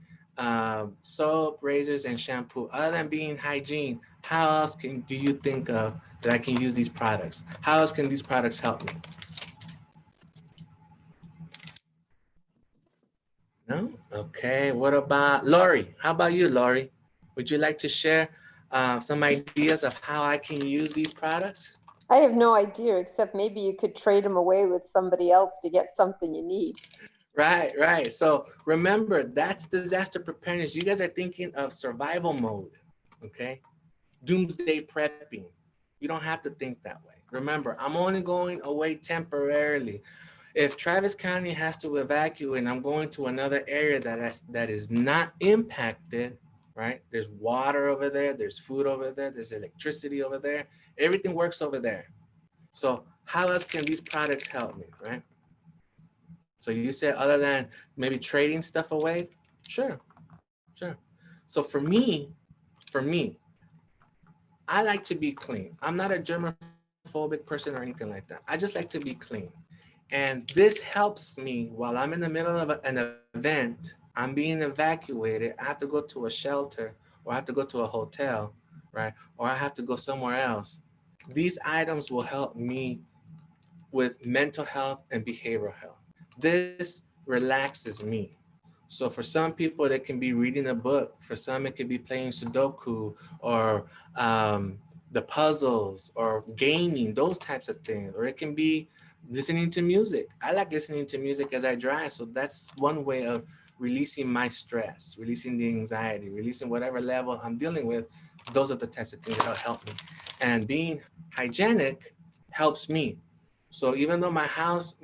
soap, razors, and shampoo. Other than being hygiene, how else do you think of that I can use these products? How else can these products help me? No? Okay, what about Lori? How about you, Lori? Would you like to share some ideas of how I can use these products? I have no idea, except maybe you could trade them away with somebody else to get something you need. Right, right. So remember, that's disaster preparedness. You guys are thinking of survival mode, okay? Doomsday prepping. You don't have to think that way. Remember, I'm only going away temporarily. If Travis County has to evacuate and I'm going to another area that is not impacted, right? There's water over there, there's food over there, there's electricity over there. Everything works over there. So how else can these products help me, right? So you said other than maybe trading stuff away? Sure, sure. So for me, I like to be clean. I'm not a germophobic person or anything like that. I just like to be clean. And this helps me while I'm in the middle of an event, I'm being evacuated, I have to go to a shelter or I have to go to a hotel, right? Or I have to go somewhere else. These items will help me with mental health and behavioral health. This relaxes me. So for some people, they can be reading a book. For some, it could be playing Sudoku or the puzzles or gaming, those types of things. Or it can be listening to music. I like listening to music as I drive. So that's one way of releasing my stress, releasing the anxiety, releasing whatever level I'm dealing with. Those are the types of things that help me. And being hygienic helps me. So even though my house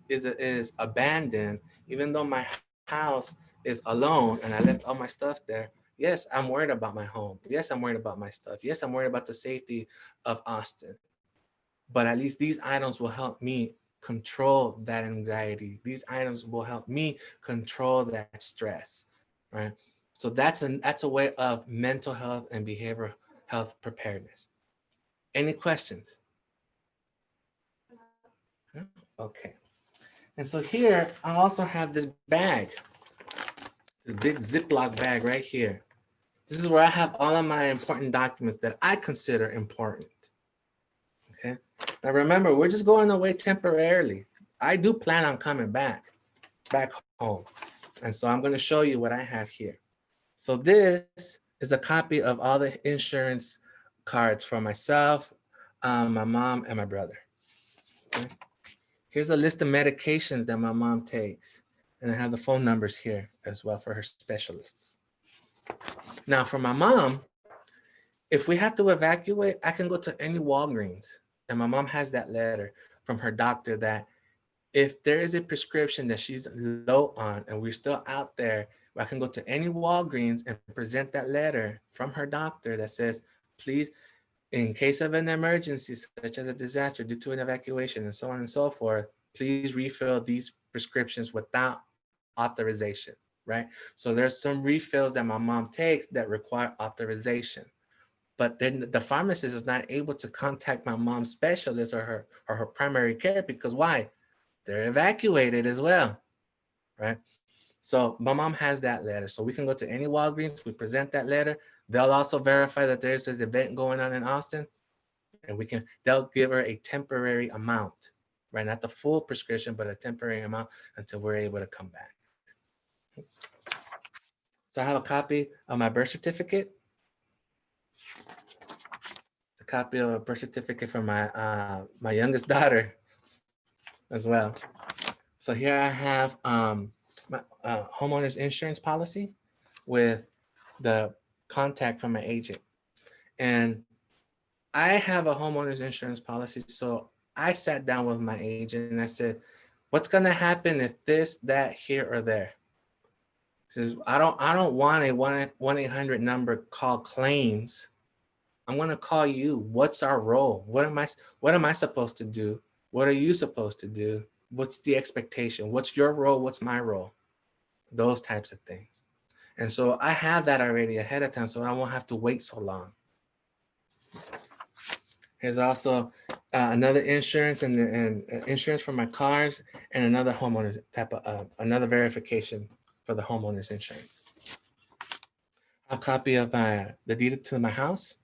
is abandoned, even though my house is alone and I left all my stuff there, yes, I'm worried about my home. Yes, I'm worried about my stuff. Yes, I'm worried about the safety of Austin. But at least these items will help me control that anxiety. These items will help me control that stress, right? So that's a way of mental health and behavioral health preparedness. Any questions? Okay. And so here, I also have this bag, this big Ziploc bag right here. This is where I have all of my important documents that I consider important. Okay. Now remember, we're just going away temporarily. I do plan on coming back home. And so I'm going to show you what I have here. So this is a copy of all the insurance cards for myself, my mom, and my brother. Okay. Here's a list of medications that my mom takes. And I have the phone numbers here as well for her specialists. Now for my mom, if we have to evacuate, I can go to any Walgreens. And my mom has that letter from her doctor that if there is a prescription that she's low on and we're still out there, I can go to any Walgreens and present that letter from her doctor that says, please, in case of an emergency, such as a disaster due to an evacuation and so on and so forth, please refill these prescriptions without authorization, right? So there's some refills that my mom takes that require authorization. but then the pharmacist is not able to contact my mom's specialist or her primary care because why? They're evacuated as well, right? So my mom has that letter. So we can go to any Walgreens, we present that letter. They'll also verify that there's an event going on in Austin, and they'll give her a temporary amount, right? Not the full prescription, but a temporary amount until we're able to come back. So I have a copy of my birth certificate. It's a copy of a birth certificate from my youngest daughter as well. So here I have my homeowner's insurance policy with the contact from my agent. And I have a homeowner's insurance policy. So I sat down with my agent and I said, what's gonna happen if this, that, here, or there? He says, I don't want a 1-800 number call claims. I'm gonna call you. What's our role? What am I supposed to do? What are you supposed to do? What's the expectation? What's your role? What's my role? Those types of things. And so I have that already ahead of time, so I won't have to wait so long. Here's also another insurance and insurance for my cars and another homeowner's type of another verification for the homeowner's insurance. A copy of the deed to my house.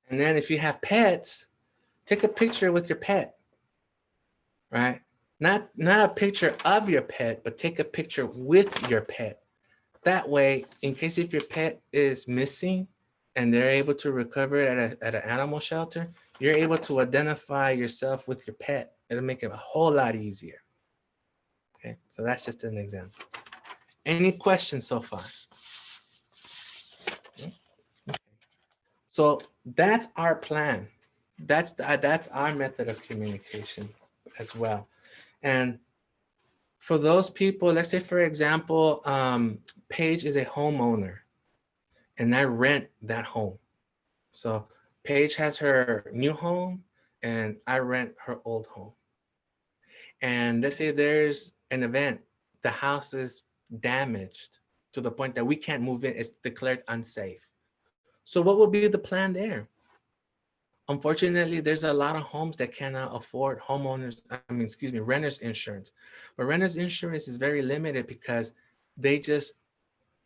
And then if you have pets, take a picture with your pet, right? Not a picture of your pet, but take a picture with your pet. That way, in case if your pet is missing and they're able to recover it at an animal shelter, you're able to identify yourself with your pet. It'll make it a whole lot easier. Okay, so that's just an example. Any questions so far? Okay. So that's our plan. That's our method of communication as well. And for those people, let's say, for example, Paige is a homeowner and I rent that home. So Paige has her new home and I rent her old home. And let's say there's an event, the house is damaged to the point that we can't move in, it's declared unsafe. So what would be the plan there? Unfortunately, there's a lot of homes that cannot afford renters insurance. But renters insurance is very limited because they just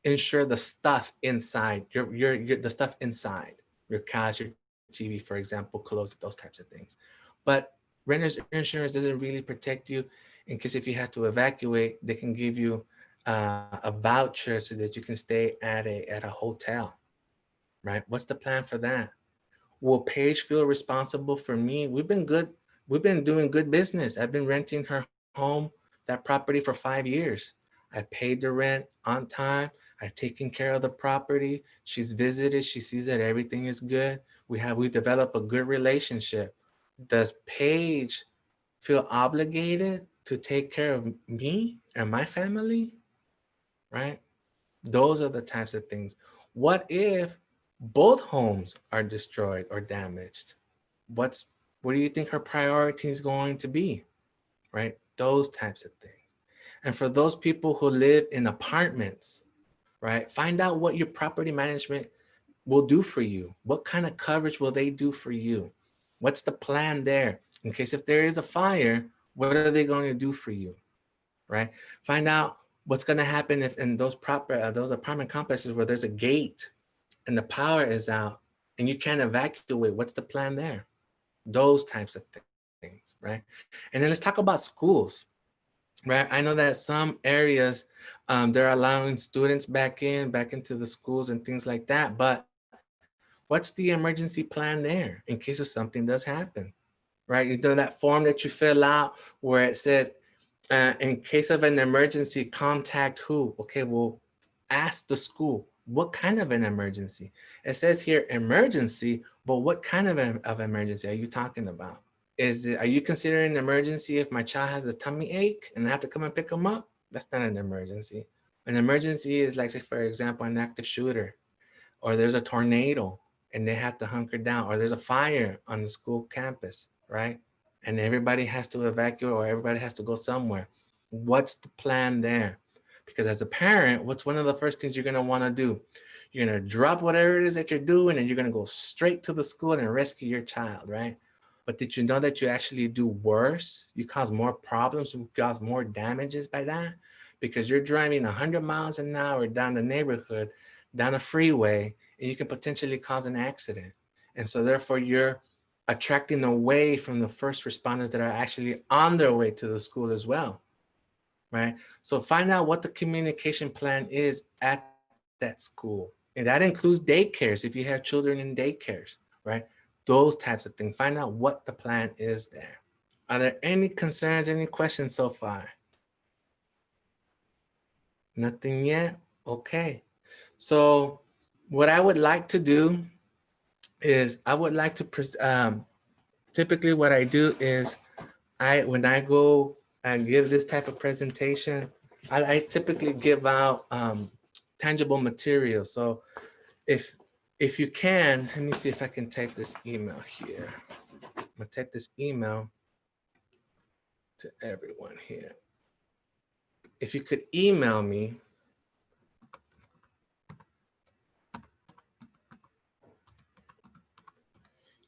insure the stuff inside, the stuff inside, your couch, your TV, for example, clothes, those types of things. But renters insurance doesn't really protect you in case if you have to evacuate, they can give you a voucher so that you can stay at a hotel, right? What's the plan for that? Will Paige feel responsible for me? We've been doing good business. I've been renting her home, that property, for 5 years. I paid the rent on time. I've taken care of the property. She's visited. She sees that everything is good. We developed a good relationship. Does Paige feel obligated to take care of me and my family? Right? Those are the types of things. What if both homes are destroyed or damaged? What do you think her priority is going to be? Right? Those types of things. And for those people who live in apartments, right? Find out what your property management will do for you. What kind of coverage will they do for you? What's the plan there? In case if there is a fire, what are they going to do for you? Right? Find out what's going to happen if in those apartment complexes where there's a gate and the power is out and you can't evacuate. What's the plan there? Those types of things, right? And then let's talk about schools, right? I know that some areas, they're allowing students back into the schools and things like that, but what's the emergency plan there in case of something does happen, right? You know that form that you fill out where it says, in case of an emergency, contact who? Okay, well, ask the school. What kind of an emergency? It says here emergency, but what kind of emergency are you talking about? Are you considering an emergency if my child has a tummy ache and I have to come and pick them up? That's not an emergency. An emergency is like, say, for example, an active shooter, or there's a tornado and they have to hunker down, or there's a fire on the school campus, right? And everybody has to evacuate or everybody has to go somewhere. What's the plan there? Because as a parent, what's one of the first things you're going to want to do? You're going to drop whatever it is that you're doing and you're going to go straight to the school and rescue your child, right? But did you know that you actually do worse? You cause more problems, you cause more damages by that, because you're driving 100 miles an hour down the neighborhood, down a freeway, and you can potentially cause an accident. And so therefore you're attracting away from the first responders that are actually on their way to the school as well, right? So find out what the communication plan is at that school. And that includes daycares if you have children in daycares, right? Those types of things. Find out what the plan is there. Are there any concerns, any questions so far? Nothing yet? Okay. So what I would like to do is I would like to, typically what I do is when I go and give this type of presentation, I typically give out tangible materials. So if you can, let me see if I can type this email here. I'm gonna type this email to everyone here. If you could email me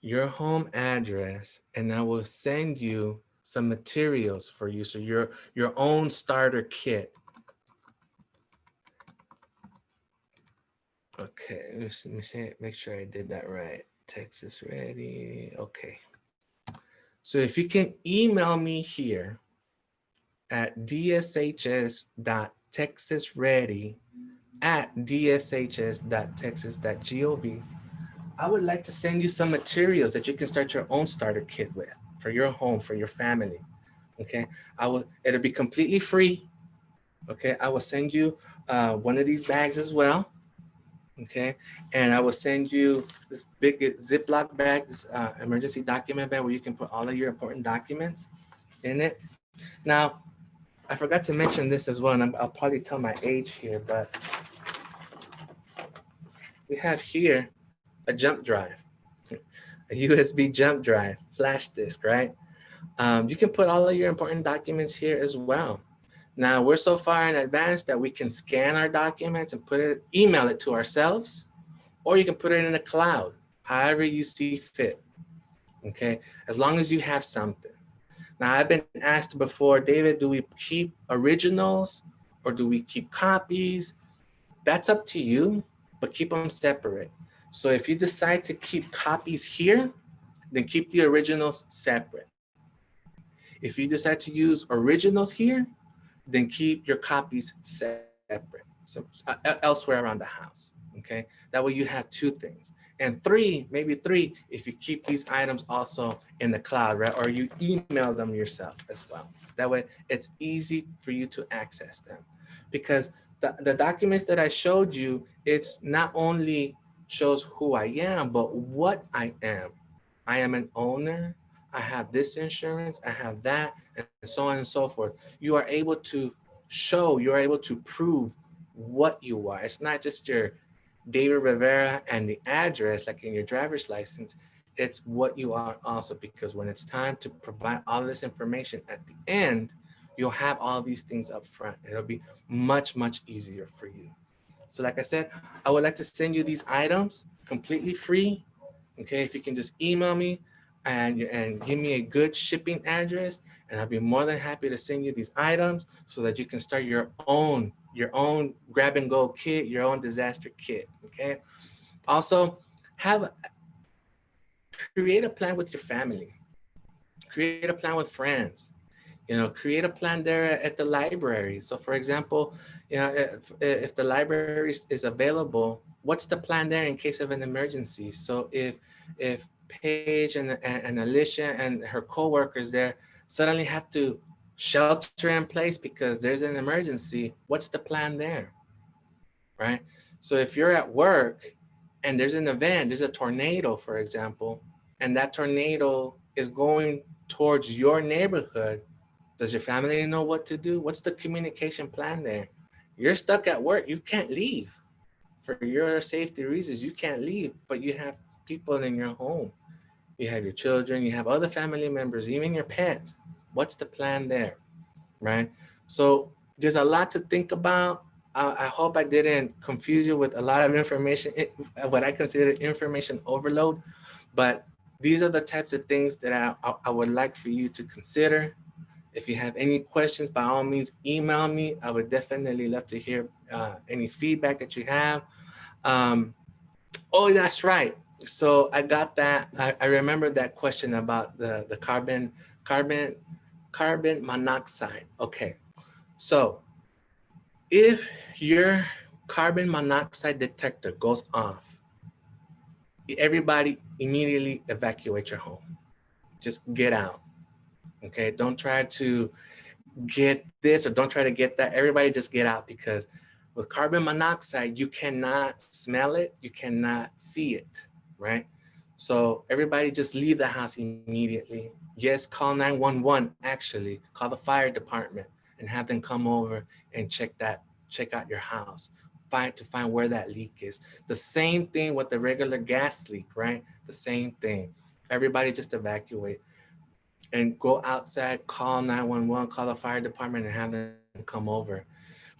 your home address, and I will send you some materials for you. So your own starter kit. Okay, let me see, make sure I did that right. Texas Ready, okay. So if you can email me here at dshs.texasready@dshs.texas.gov, I would like to send you some materials that you can start your own starter kit with for your home, for your family. Okay, it'll be completely free. Okay, I will send you one of these bags as well. Okay, and I will send you this big Ziploc bag, this emergency document bag where you can put all of your important documents in it. Now, I forgot to mention this as well, and I'll probably tell my age here, but we have here a jump drive, a USB jump drive, flash disk, right? You can put all of your important documents here as well. Now we're so far in advance that we can scan our documents and email it to ourselves, or you can put it in the cloud, however you see fit, okay? As long as you have something. Now I've been asked before, David, do we keep originals or do we keep copies? That's up to you, but keep them separate. So if you decide to keep copies here, then keep the originals separate. If you decide to use originals here, then keep your copies separate, so elsewhere around the house, okay? That way you have two things. And maybe three, if you keep these items also in the cloud, right? Or you email them yourself as well. That way it's easy for you to access them. Because the documents that I showed you, it's not only shows who I am, but what I am. I am an owner, I have this insurance, I have that, and so on and so forth. You are able to show, you're able to prove what you are. It's not just your David Rivera and the address like in your driver's license. It's what you are also, because when it's time to provide all this information at the end, you'll have all these things up front. It'll be much, much easier for you. So like I said, I would like to send you these items completely free. Okay, if you can just email me and give me a good shipping address, and I'll be more than happy to send you these items so that you can start your own grab and go kit, your own disaster kit, okay? Also, create a plan with your family, create a plan with friends, create a plan there at the library. So for example, if the library is available, what's the plan there in case of an emergency? So if Paige and Alicia and her coworkers there suddenly have to shelter in place because there's an emergency, what's the plan there, right? So if you're at work and there's an event, there's a tornado, for example, and that tornado is going towards your neighborhood, does your family know what to do? What's the communication plan there? You're stuck at work, you can't leave. For your safety reasons, you can't leave, but you have people in your home. You have your children, you have other family members, even your pets. What's the plan there, right? So there's a lot to think about. I hope I didn't confuse you with a lot of information, what I consider information overload, but these are the types of things that I would like for you to consider. If you have any questions, by all means, email me. I would definitely love to hear any feedback that you have. Oh, that's right. So I got that. I remember that question about the carbon monoxide. Okay. So if your carbon monoxide detector goes off, everybody immediately evacuate your home. Just get out. Okay. Don't try to get this or don't try to get that. Everybody just get out, because with carbon monoxide, you cannot smell it, you cannot see it, right? So everybody just leave the house immediately. Yes, call 911, actually, call the fire department and have them come over and check out your house, to find where that leak is. The same thing with the regular gas leak, right? The same thing. Everybody just evacuate and go outside, call 911, call the fire department and have them come over.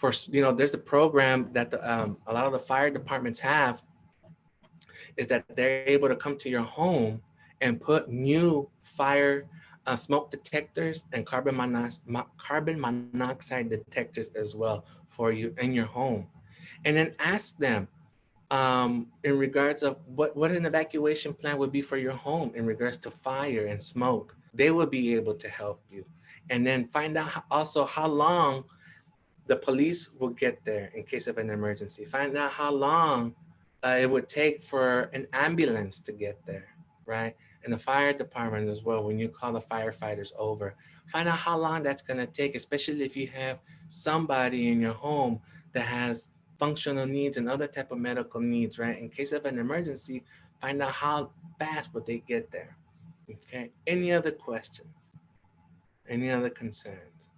There's a program that a lot of the fire departments have, is that they're able to come to your home and put new fire smoke detectors and carbon monoxide detectors as well for you in your home. And then ask them in regards of what an evacuation plan would be for your home in regards to fire and smoke. They will be able to help you. And then find out also how long the police will get there in case of an emergency. Find out how long it would take for an ambulance to get there, right? And the fire department as well, when you call the firefighters over. Find out how long that's gonna take, especially if you have somebody in your home that has functional needs and other type of medical needs, right? In case of an emergency, find out how fast would they get there, okay? Any other questions? Any other concerns?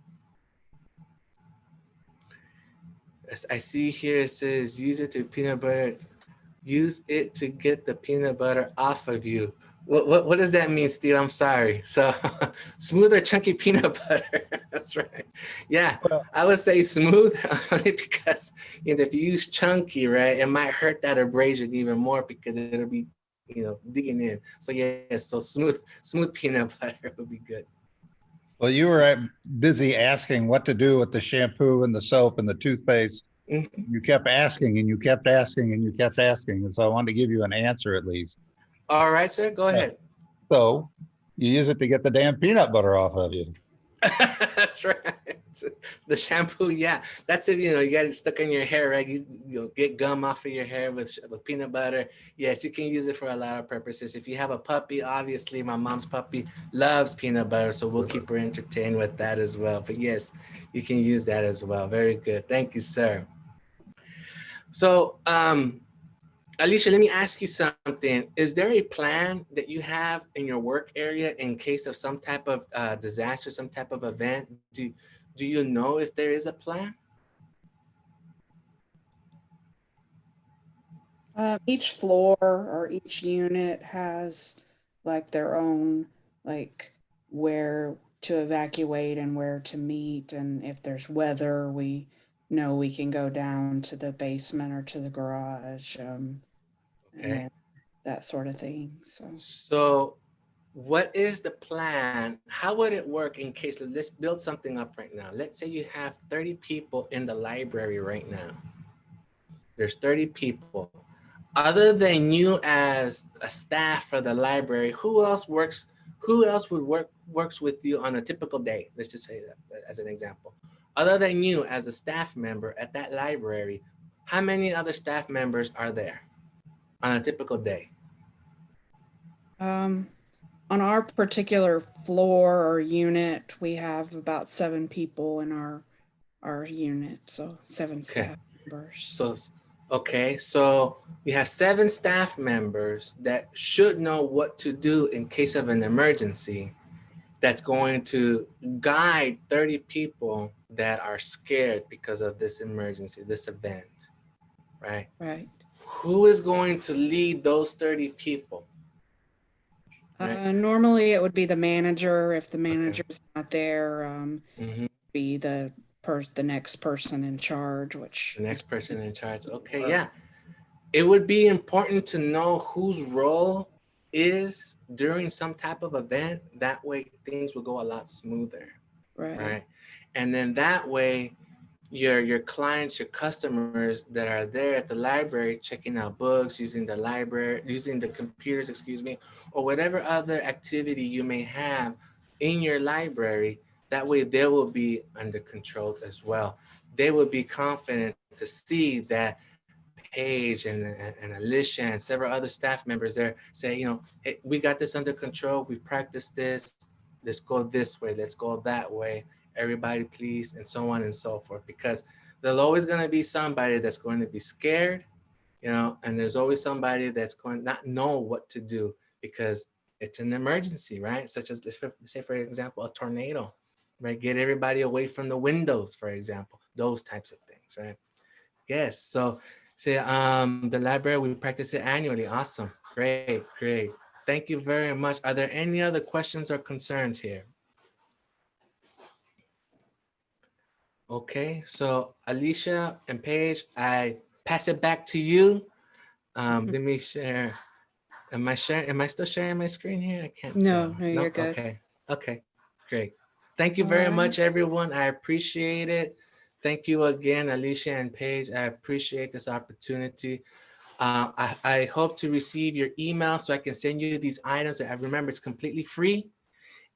As I see here, it says, use it to get the peanut butter off of you. What does that mean, Steve? I'm sorry. So smooth or chunky peanut butter. That's right. Yeah, Well, I would say smooth only because if you use chunky, right, it might hurt that abrasion even more because it'll be, digging in. So yeah, so smooth peanut butter would be good. well, you were busy asking what to do with the shampoo and the soap and the toothpaste. Mhm. You kept asking and you kept asking and you kept asking. And so I wanted to give you an answer at least. All right, sir, go ahead. So you use it to get the damn peanut butter off of you. That's right. The shampoo, yeah. That's if you got it stuck in your hair, right? You get gum off of your hair with peanut butter. Yes, you can use it for a lot of purposes. If you have a puppy, obviously my mom's puppy loves peanut butter, so we'll keep her entertained with that as well. But yes, you can use that as well. Very good. Thank you, sir. So, Alicia, let me ask you something. Is there a plan that you have in your work area in case of some type of disaster, some type of event? Do you know if there is a plan? Each floor or each unit has like their own, like where to evacuate and where to meet. And if there's weather, we know we can go down to the basement or to the garage. Okay. And that sort of thing. So what is the plan? How would it work in case, let's build something up right now. Let's say you have 30 people in the library right now. There's 30 people. Other than you as a staff for the library, who else works with you on a typical day? Let's just say that as an example. Other than you as a staff member at that library, how many other staff members are there on a typical day? On our particular floor or unit, we have about 7 people in our unit, so 7 staff members. So we have 7 staff members that should know what to do in case of an emergency. That's going to guide 30 people that are scared because of this emergency, this event, right? Right. Who is going to lead those 30 people? Right. Normally it would be the manager. If the manager's not there, be the the next person in charge, which The next person in charge. Okay, Or- yeah. It would be important to know whose role is during some type of event. That way things will go a lot smoother, right? And then that way your clients, your customers that are there at the library checking out books, using the computers, excuse me, or whatever other activity you may have in your library, that way they will be under control as well. They will be confident to see that Paige and Alicia and several other staff members there say, you know, hey, we got this under control. We practiced this. Let's go this way. Let's go that way. Everybody, please, and so on and so forth. Because there's always going to be somebody that's going to be scared, you know, and there's always somebody that's going to not know what to do because it's an emergency, right? Such as, let's say, for example, a tornado, right? Get everybody away from the windows, for example. Those types of things, right? Yes. So, the library, we practice it annually. Awesome. Great. Thank you very much. Are there any other questions or concerns here? Okay, so Alicia and Paige, I pass it back to you. Let me share. Am I still sharing my screen here? I can't No, tell. no, you're good. Okay, great. Thank you very much, everyone. I appreciate it. Thank you again, Alicia and Paige. I appreciate this opportunity. I hope to receive your email so I can send you these items. I remember it's completely free,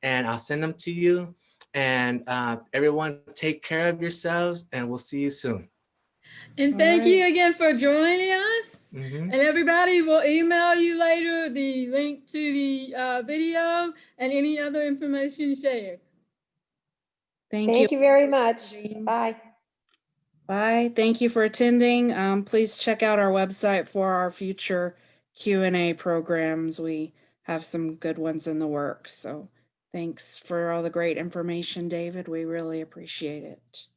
and I'll send them to you. And everyone, take care of yourselves, and we'll see you soon. And thank you again for joining us. Mhm. And everybody will email you later the link to the video and any other information shared. Thank you very much. Bye. Bye. Thank you for attending. Please check out our website for our future Q&A programs. We have some good ones in the works. So thanks for all the great information, David. We really appreciate it.